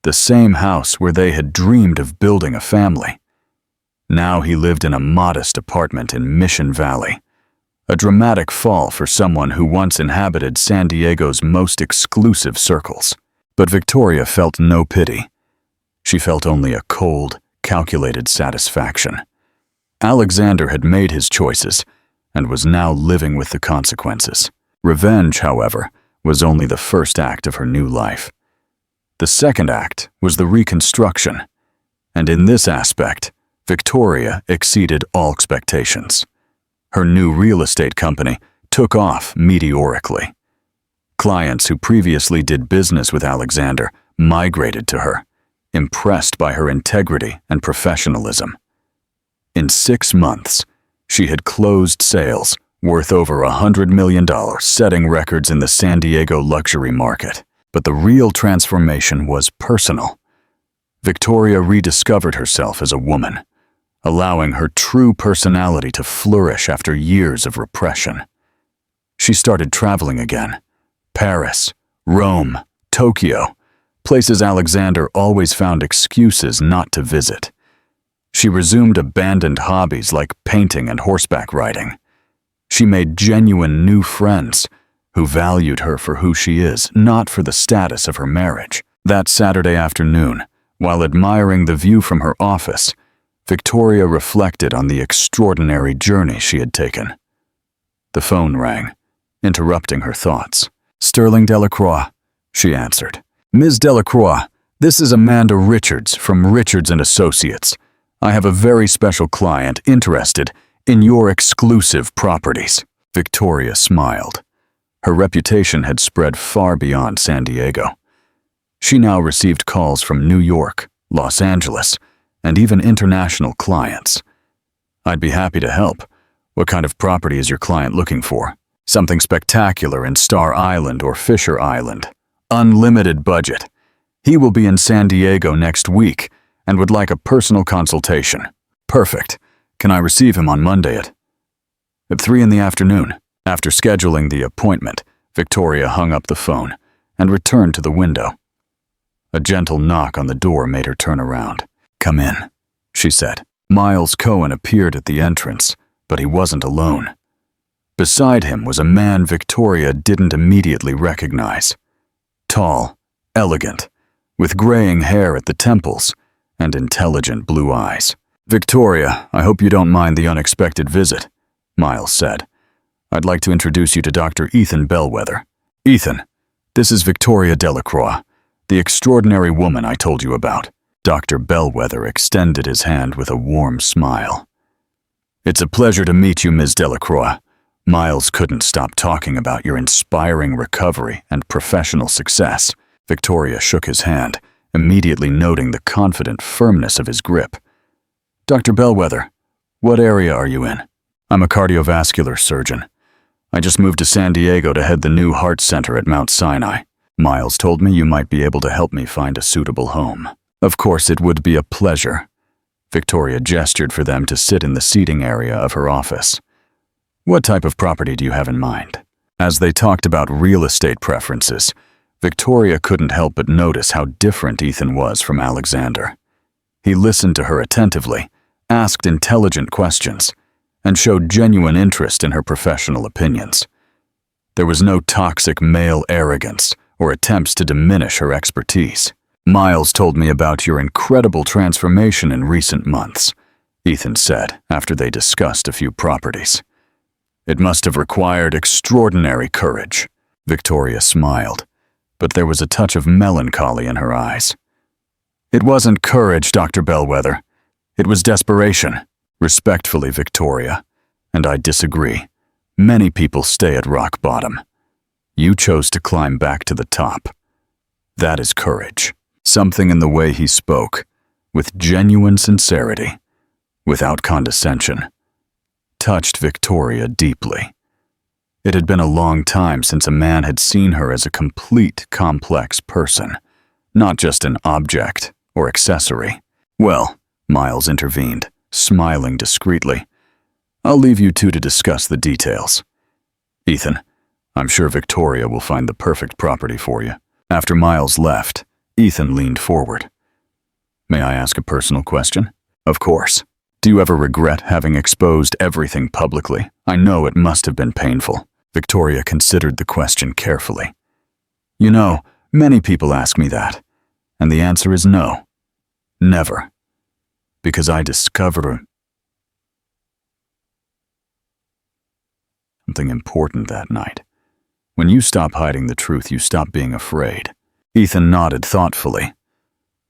the same house where they had dreamed of building a family. Now he lived in a modest apartment in Mission Valley, a dramatic fall for someone who once inhabited San Diego's most exclusive circles. But Victoria felt no pity. She felt only a cold, calculated satisfaction. Alexander had made his choices and was now living with the consequences. Revenge, however, was only the first act of her new life. The second act was the reconstruction, and in this aspect, Victoria exceeded all expectations. Her new real estate company took off meteorically. Clients who previously did business with Alexander migrated to her, impressed by her integrity and professionalism. In 6 months, she had closed sales worth over $100 million, setting records in the San Diego luxury market. But the real transformation was personal. Victoria rediscovered herself as a woman, allowing her true personality to flourish after years of repression. She started traveling again. Paris, Rome, Tokyo, places Alexander always found excuses not to visit. She resumed abandoned hobbies like painting and horseback riding. She made genuine new friends who valued her for who she is, not for the status of her marriage. That Saturday afternoon, while admiring the view from her office, Victoria reflected on the extraordinary journey she had taken. The phone rang, interrupting her thoughts. "Sterling Delacroix," she answered. "Ms. Delacroix, this is Amanda Richards from Richards & Associates. I have a very special client interested in your exclusive properties." Victoria smiled. Her reputation had spread far beyond San Diego. She now received calls from New York, Los Angeles, and even international clients. "I'd be happy to help. What kind of property is your client looking for?" "Something spectacular in Star Island or Fisher Island. Unlimited budget. He will be in San Diego next week and would like a personal consultation." "Perfect. Can I receive him on Monday at 3 in the afternoon?" After scheduling the appointment, Victoria hung up the phone and returned to the window. A gentle knock on the door made her turn around. "Come in," she said. Miles Cohen appeared at the entrance, but he wasn't alone. Beside him was a man Victoria didn't immediately recognize. Tall, elegant, with graying hair at the temples and intelligent blue eyes. "Victoria, I hope you don't mind the unexpected visit," Miles said. "I'd like to introduce you to Dr. Ethan Bellwether." "Ethan, this is Victoria Delacroix, the extraordinary woman I told you about." Dr. Bellwether extended his hand with a warm smile. It's a pleasure to meet you, Ms. Delacroix. Miles couldn't stop talking about your inspiring recovery and professional success. Victoria shook his hand, immediately noting the confident firmness of his grip. Dr. Bellwether, what area are you in? I'm a cardiovascular surgeon. I just moved to San Diego to head the new heart center at Mount Sinai. Miles told me you might be able to help me find a suitable home. Of course, it would be a pleasure. Victoria gestured for them to sit in the seating area of her office. What type of property do you have in mind? As they talked about real estate preferences, Victoria couldn't help but notice how different Ethan was from Alexander. He listened to her attentively, asked intelligent questions, and showed genuine interest in her professional opinions. There was no toxic male arrogance or attempts to diminish her expertise. Miles told me about your incredible transformation in recent months, Ethan said after they discussed a few properties. It must have required extraordinary courage. Victoria smiled, but there was a touch of melancholy in her eyes. It wasn't courage, Dr. Bellwether. It was desperation. Respectfully, Victoria, and I disagree. Many people stay at rock bottom. You chose to climb back to the top. That is courage. Something in the way he spoke, with genuine sincerity, without condescension, touched Victoria deeply. It had been a long time since a man had seen her as a complete, complex person, not just an object or accessory. Well, Miles intervened, smiling discreetly. I'll leave you two to discuss the details. Ethan, I'm sure Victoria will find the perfect property for you. After Miles left, Ethan leaned forward. May I ask a personal question? Of course. Do you ever regret having exposed everything publicly? I know it must have been painful. Victoria considered the question carefully. You know, many people ask me that, and the answer is no. Never. Because I discovered something important that night. When you stop hiding the truth, you stop being afraid. Ethan nodded thoughtfully.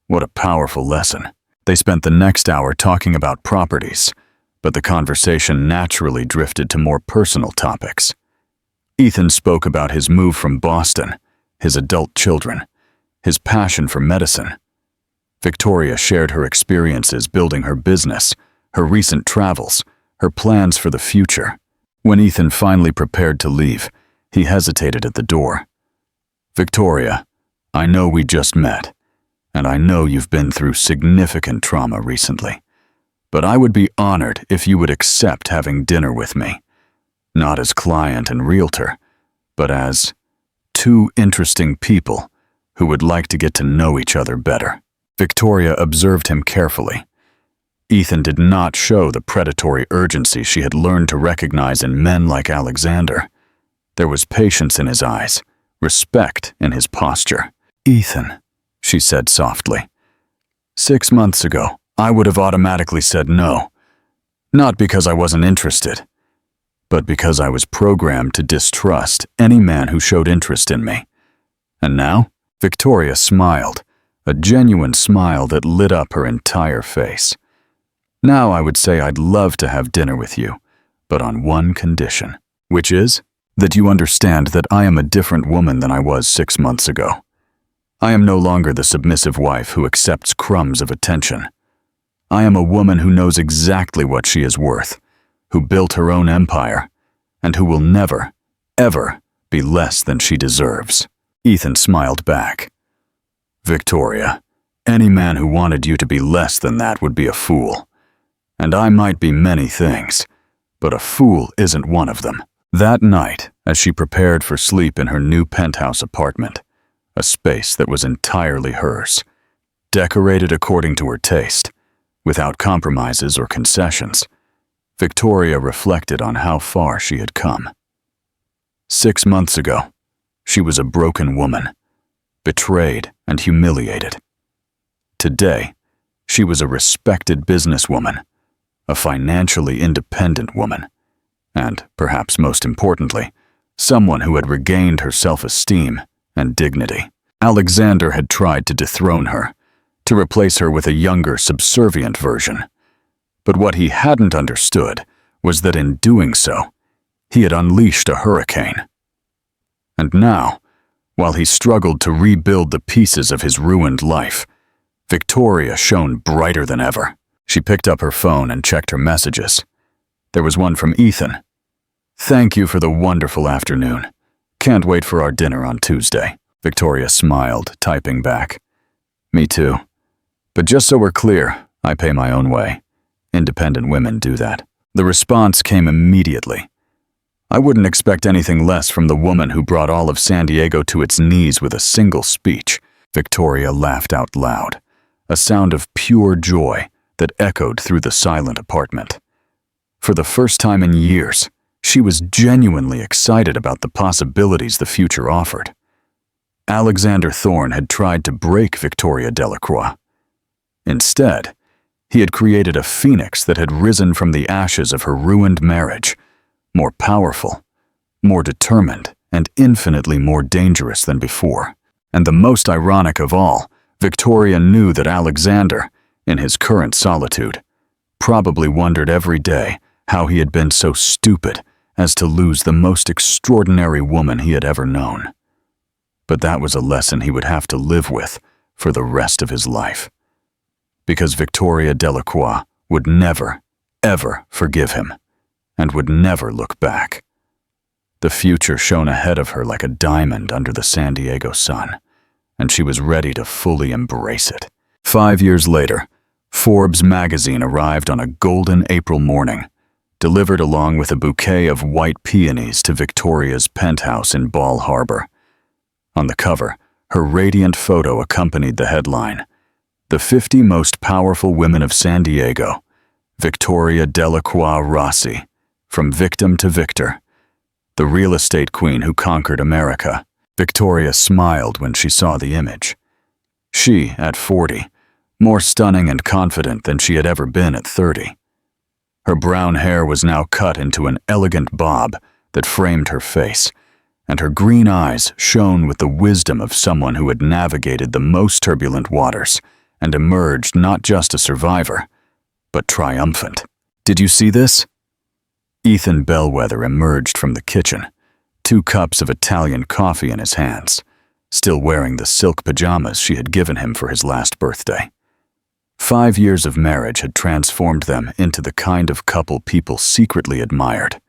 What a powerful lesson. They spent the next hour talking about properties, but the conversation naturally drifted to more personal topics. Ethan spoke about his move from Boston, his adult children, his passion for medicine. Victoria shared her experiences building her business, her recent travels, her plans for the future. When Ethan finally prepared to leave, he hesitated at the door. Victoria, I know we just met, and I know you've been through significant trauma recently, but I would be honored if you would accept having dinner with me, not as client and realtor, but as two interesting people who would like to get to know each other better. Victoria observed him carefully. Ethan did not show the predatory urgency she had learned to recognize in men like Alexander. There was patience in his eyes, respect in his posture. Ethan, she said softly, 6 months ago, I would have automatically said no. Not because I wasn't interested, but because I was programmed to distrust any man who showed interest in me. And now, Victoria smiled, a genuine smile that lit up her entire face. Now I would say I'd love to have dinner with you, but on one condition, which is that you understand that I am a different woman than I was 6 months ago. I am no longer the submissive wife who accepts crumbs of attention. I am a woman who knows exactly what she is worth, who built her own empire, and who will never, ever be less than she deserves. Ethan smiled back. Victoria, any man who wanted you to be less than that would be a fool. And I might be many things, but a fool isn't one of them. That night, as she prepared for sleep in her new penthouse apartment, a space that was entirely hers, decorated according to her taste, without compromises or concessions, Victoria reflected on how far she had come. 6 months ago, she was a broken woman, betrayed and humiliated. Today, she was a respected businesswoman, a financially independent woman, and, perhaps most importantly, someone who had regained her self-esteem and dignity. Alexander had tried to dethrone her, to replace her with a younger, subservient version. But what he hadn't understood was that in doing so, he had unleashed a hurricane. And now, while he struggled to rebuild the pieces of his ruined life, Victoria shone brighter than ever. She picked up her phone and checked her messages. There was one from Ethan. "Thank you for the wonderful afternoon. Can't wait for our dinner on Tuesday." Victoria smiled, typing back. "Me too. But just so we're clear, I pay my own way. Independent women do that." The response came immediately. "I wouldn't expect anything less from the woman who brought all of San Diego to its knees with a single speech." Victoria laughed out loud, a sound of pure joy that echoed through the silent apartment. For the first time in years, she was genuinely excited about the possibilities the future offered. Alexander Thorne had tried to break Victoria Delacroix. Instead, he had created a phoenix that had risen from the ashes of her ruined marriage, more powerful, more determined, and infinitely more dangerous than before. And the most ironic of all, Victoria knew that Alexander, in his current solitude, probably wondered every day how he had been so stupid as to lose the most extraordinary woman he had ever known. But that was a lesson he would have to live with for the rest of his life. Because Victoria Delacroix would never, ever forgive him, and would never look back. The future shone ahead of her like a diamond under the San Diego sun, and she was ready to fully embrace it. 5 years later, Forbes magazine arrived on a golden April morning, delivered along with a bouquet of white peonies to Victoria's penthouse in Ball Harbor. On the cover, her radiant photo accompanied the headline, "The 50 Most Powerful Women of San Diego, Victoria Delacroix Rossi, From Victim to Victor, the real estate queen who conquered America." Victoria smiled when she saw the image. She, at 40, more stunning and confident than she had ever been at 30. Her brown hair was now cut into an elegant bob that framed her face, and her green eyes shone with the wisdom of someone who had navigated the most turbulent waters and emerged not just a survivor, but triumphant. "Did you see this?" Ethan Bellwether emerged from the kitchen, 2 cups of Italian coffee in his hands, still wearing the silk pajamas she had given him for his last birthday. 5 years of marriage had transformed them into the kind of couple people secretly admired.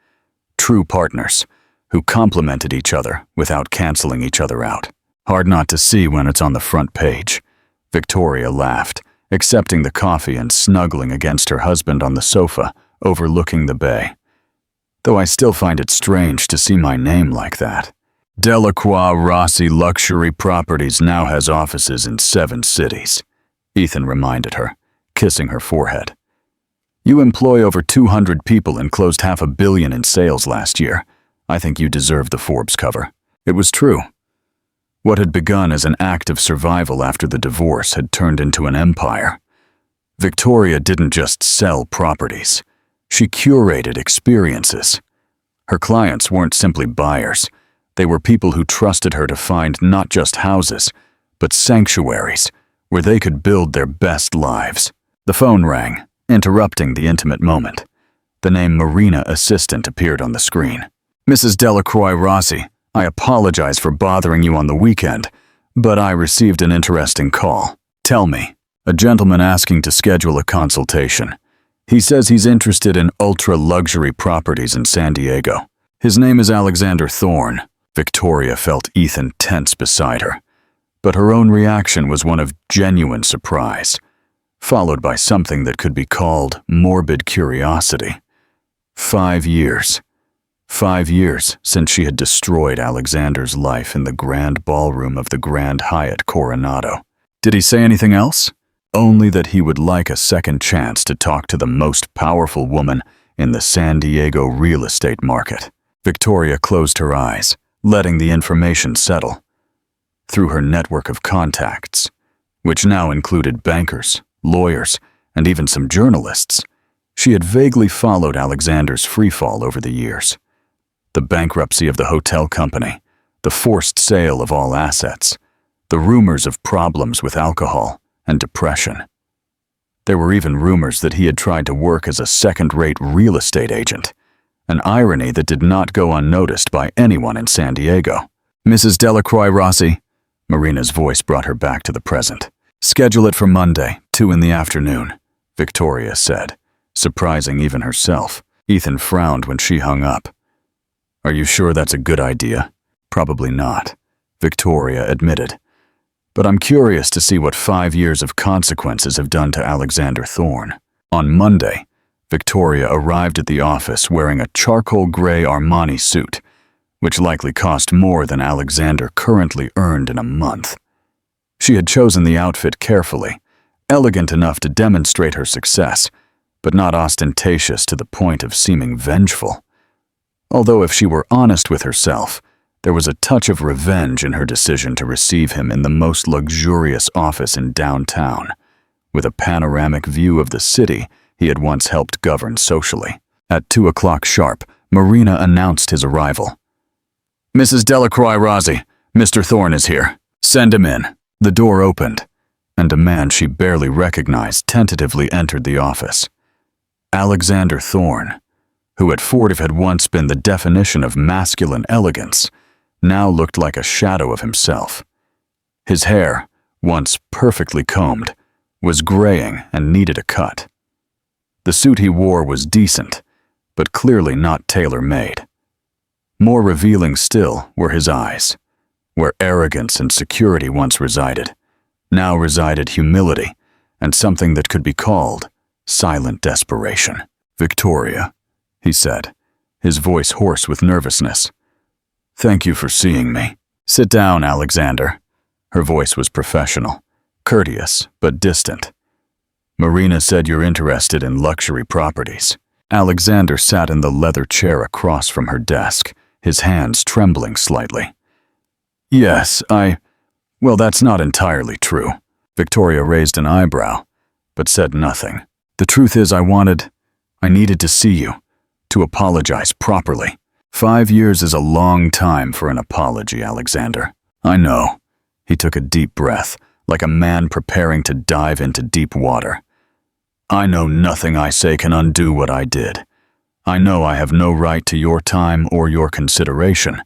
True partners, who complemented each other without canceling each other out. Hard not to see when it's on the front page. Victoria laughed, accepting the coffee and snuggling against her husband on the sofa, overlooking the bay. Though I still find it strange to see my name like that. Delacroix Rossi Luxury Properties now has offices in 7 cities, Ethan reminded her, kissing her forehead. You employ over 200 people and closed $500 million in sales last year. I think you deserve the Forbes cover. It was true. What had begun as an act of survival after the divorce had turned into an empire. Victoria didn't just sell properties. She curated experiences. Her clients weren't simply buyers. They were people who trusted her to find not just houses, but sanctuaries where they could build their best lives. The phone rang, interrupting the intimate moment. The name Marina Assistant appeared on the screen. "Mrs. Delacroix Rossi, I apologize for bothering you on the weekend, but I received an interesting call. Tell me." "A gentleman asking to schedule a consultation. He says he's interested in ultra-luxury properties in San Diego. His name is Alexander Thorne." Victoria felt Ethan tense beside her, but her own reaction was one of genuine surprise, followed by something that could be called morbid curiosity. 5 years. 5 years since she had destroyed Alexander's life in the grand ballroom of the Grand Hyatt Coronado. Did he say anything else? Only that he would like a second chance to talk to the most powerful woman in the San Diego real estate market. Victoria closed her eyes, letting the information settle. Through her network of contacts, which now included bankers, lawyers, and even some journalists, she had vaguely followed Alexander's freefall over the years. The bankruptcy of the hotel company, the forced sale of all assets, the rumors of problems with alcohol and depression. There were even rumors that he had tried to work as a second-rate real estate agent, an irony that did not go unnoticed by anyone in San Diego. "Mrs. Delacroix Rossi," Marina's voice brought her back to the present. "Schedule it for Monday, 2 in the afternoon," Victoria said, surprising even herself. Ethan frowned when she hung up. "Are you sure that's a good idea?" "Probably not," Victoria admitted. "But I'm curious to see what 5 years of consequences have done to Alexander Thorne." On Monday, Victoria arrived at the office wearing a charcoal gray Armani suit, which likely cost more than Alexander currently earned in a month. She had chosen the outfit carefully, elegant enough to demonstrate her success, but not ostentatious to the point of seeming vengeful. Although if she were honest with herself, there was a touch of revenge in her decision to receive him in the most luxurious office in downtown, with a panoramic view of the city he had once helped govern socially. At 2 o'clock sharp, Marina announced his arrival. "Mrs. Delacroix Rossi, Mr. Thorne is here. Send him in." The door opened, and a man she barely recognized tentatively entered the office. Alexander Thorne, who at Fortive had once been the definition of masculine elegance, now looked like a shadow of himself. His hair, once perfectly combed, was graying and needed a cut. The suit he wore was decent, but clearly not tailor-made. More revealing still were his eyes. Where arrogance and security once resided, now resided humility and something that could be called silent desperation. "Victoria," he said, his voice hoarse with nervousness. "Thank you for seeing me." "Sit down, Alexander." Her voice was professional, courteous, but distant. "Marina said you're interested in luxury properties." Alexander sat in the leather chair across from her desk, his hands trembling slightly. "Yes, well, that's not entirely true." Victoria raised an eyebrow, but said nothing. "The truth is I needed to see you, to apologize properly." 5 years is a long time for an apology, Alexander. "I know." He took a deep breath, like a man preparing to dive into deep water. "I know nothing I say can undo what I did. I know I have no right to your time or your consideration,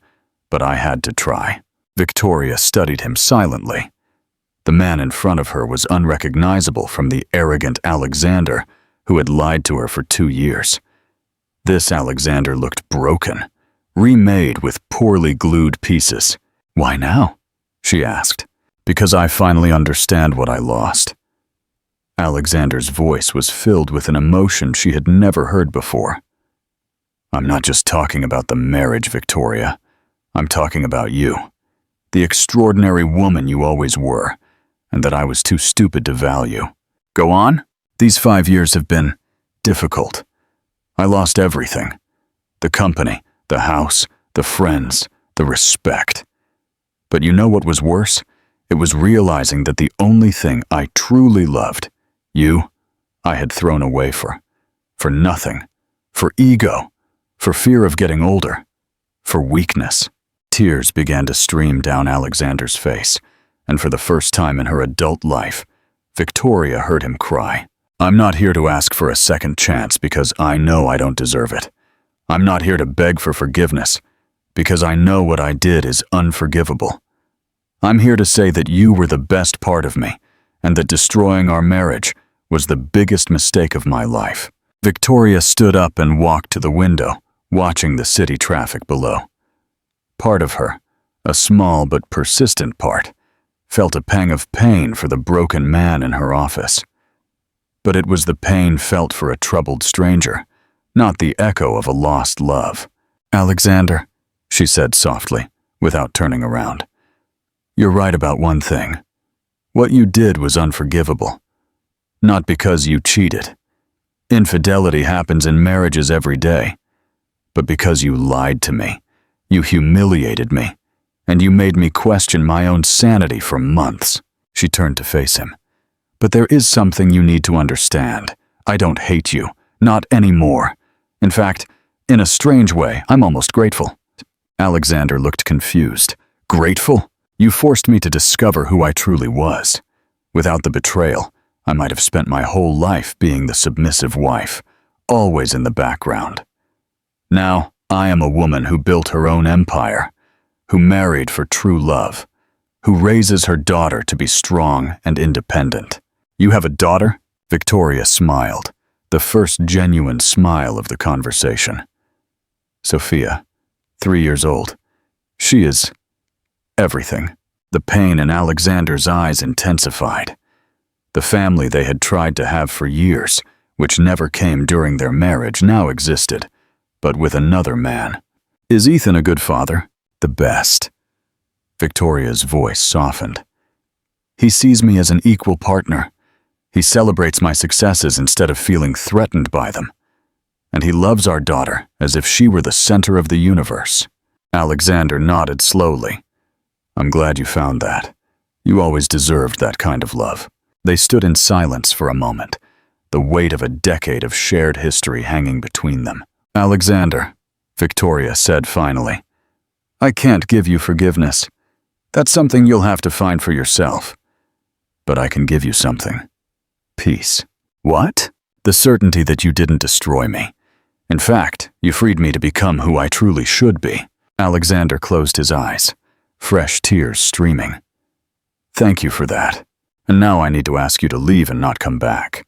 but I had to try." Victoria studied him silently. The man in front of her was unrecognizable from the arrogant Alexander who had lied to her for 2 years. This Alexander looked broken, remade with poorly glued pieces. "Why now?" she asked. "Because I finally understand what I lost." Alexander's voice was filled with an emotion she had never heard before. "I'm not just talking about the marriage, Victoria. I'm talking about you. The extraordinary woman you always were, and that I was too stupid to value." "Go on." "These 5 years have been difficult. I lost everything. The company, the house, the friends, the respect. But you know what was worse? It was realizing that the only thing I truly loved, you, I had thrown away for nothing, for ego, for fear of getting older, for weakness." Tears began to stream down Alexander's face, and for the first time in her adult life, Victoria heard him cry. "I'm not here to ask for a second chance because I know I don't deserve it. I'm not here to beg for forgiveness because I know what I did is unforgivable. I'm here to say that you were the best part of me and that destroying our marriage was the biggest mistake of my life." Victoria stood up and walked to the window, watching the city traffic below. Part of her, a small but persistent part, felt a pang of pain for the broken man in her office. But it was the pain felt for a troubled stranger, not the echo of a lost love. "Alexander," she said softly, without turning around. "You're right about one thing. What you did was unforgivable. Not because you cheated. Infidelity happens in marriages every day. But because you lied to me. You humiliated me, and you made me question my own sanity for months." She turned to face him. "But there is something you need to understand. I don't hate you, not anymore. In fact, in a strange way, I'm almost grateful." Alexander looked confused. "Grateful? You forced me to discover who I truly was. Without the betrayal, I might have spent my whole life being the submissive wife, always in the background. Now, I am a woman who built her own empire, who married for true love, who raises her daughter to be strong and independent. You have a daughter? Victoria smiled, the first genuine smile of the conversation. Sophia, 3 years old. She is everything. The pain in Alexander's eyes intensified. The family they had tried to have for years, which never came during their marriage, now existed, but with another man. Is Ethan a good father? The best. Victoria's voice softened. He sees me as an equal partner. He celebrates my successes instead of feeling threatened by them. And he loves our daughter as if she were the center of the universe. Alexander nodded slowly. I'm glad you found that. You always deserved that kind of love. They stood in silence for a moment, the weight of a decade of shared history hanging between them. Alexander, Victoria said finally, I can't give you forgiveness. That's something you'll have to find for yourself. But I can give you something. Peace. What? The certainty that you didn't destroy me. In fact, you freed me to become who I truly should be. Alexander closed his eyes, fresh tears streaming. Thank you for that. And now I need to ask you to leave and not come back.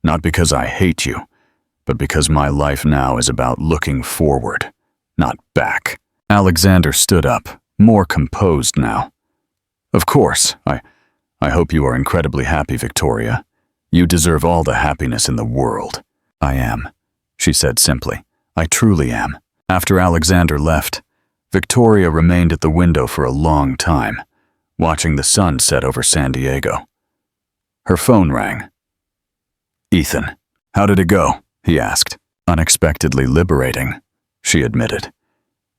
Not because I hate you, but because my life now is about looking forward, not back. Alexander stood up, more composed now. Of course, I hope you are incredibly happy, Victoria. You deserve all the happiness in the world. I am, she said simply. I truly am. After Alexander left, Victoria remained at the window for a long time, watching the sun set over San Diego. Her phone rang. Ethan, how did it go? He asked. Unexpectedly liberating, she admitted.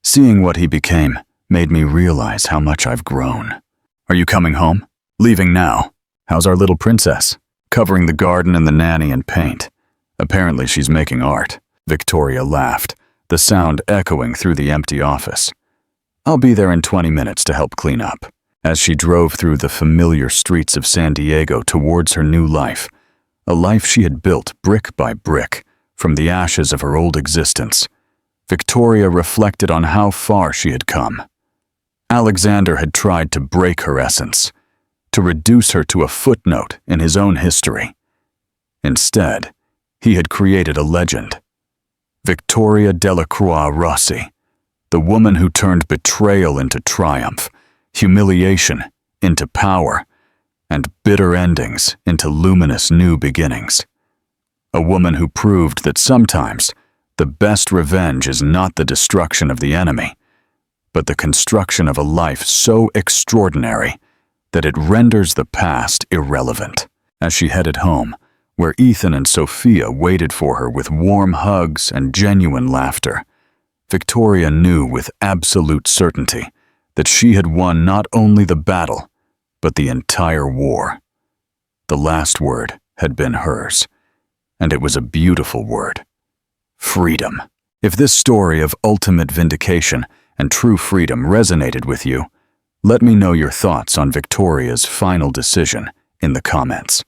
Seeing what he became made me realize how much I've grown. Are you coming home? Leaving now. How's our little princess? Covering the garden and the nanny in paint. Apparently she's making art. Victoria laughed, the sound echoing through the empty office. I'll be there in 20 minutes to help clean up. As she drove through the familiar streets of San Diego towards her new life, a life she had built brick by brick from the ashes of her old existence, Victoria reflected on how far she had come. Alexander had tried to break her essence, to reduce her to a footnote in his own history. Instead, he had created a legend. Victoria Delacroix Rossi, the woman who turned betrayal into triumph, humiliation into power, and bitter endings into luminous new beginnings. A woman who proved that sometimes the best revenge is not the destruction of the enemy, but the construction of a life so extraordinary that it renders the past irrelevant. As she headed home, where Ethan and Sophia waited for her with warm hugs and genuine laughter, Victoria knew with absolute certainty that she had won not only the battle, but the entire war. The last word had been hers, and it was a beautiful word. Freedom. If this story of ultimate vindication and true freedom resonated with you, let me know your thoughts on Victoria's final decision in the comments.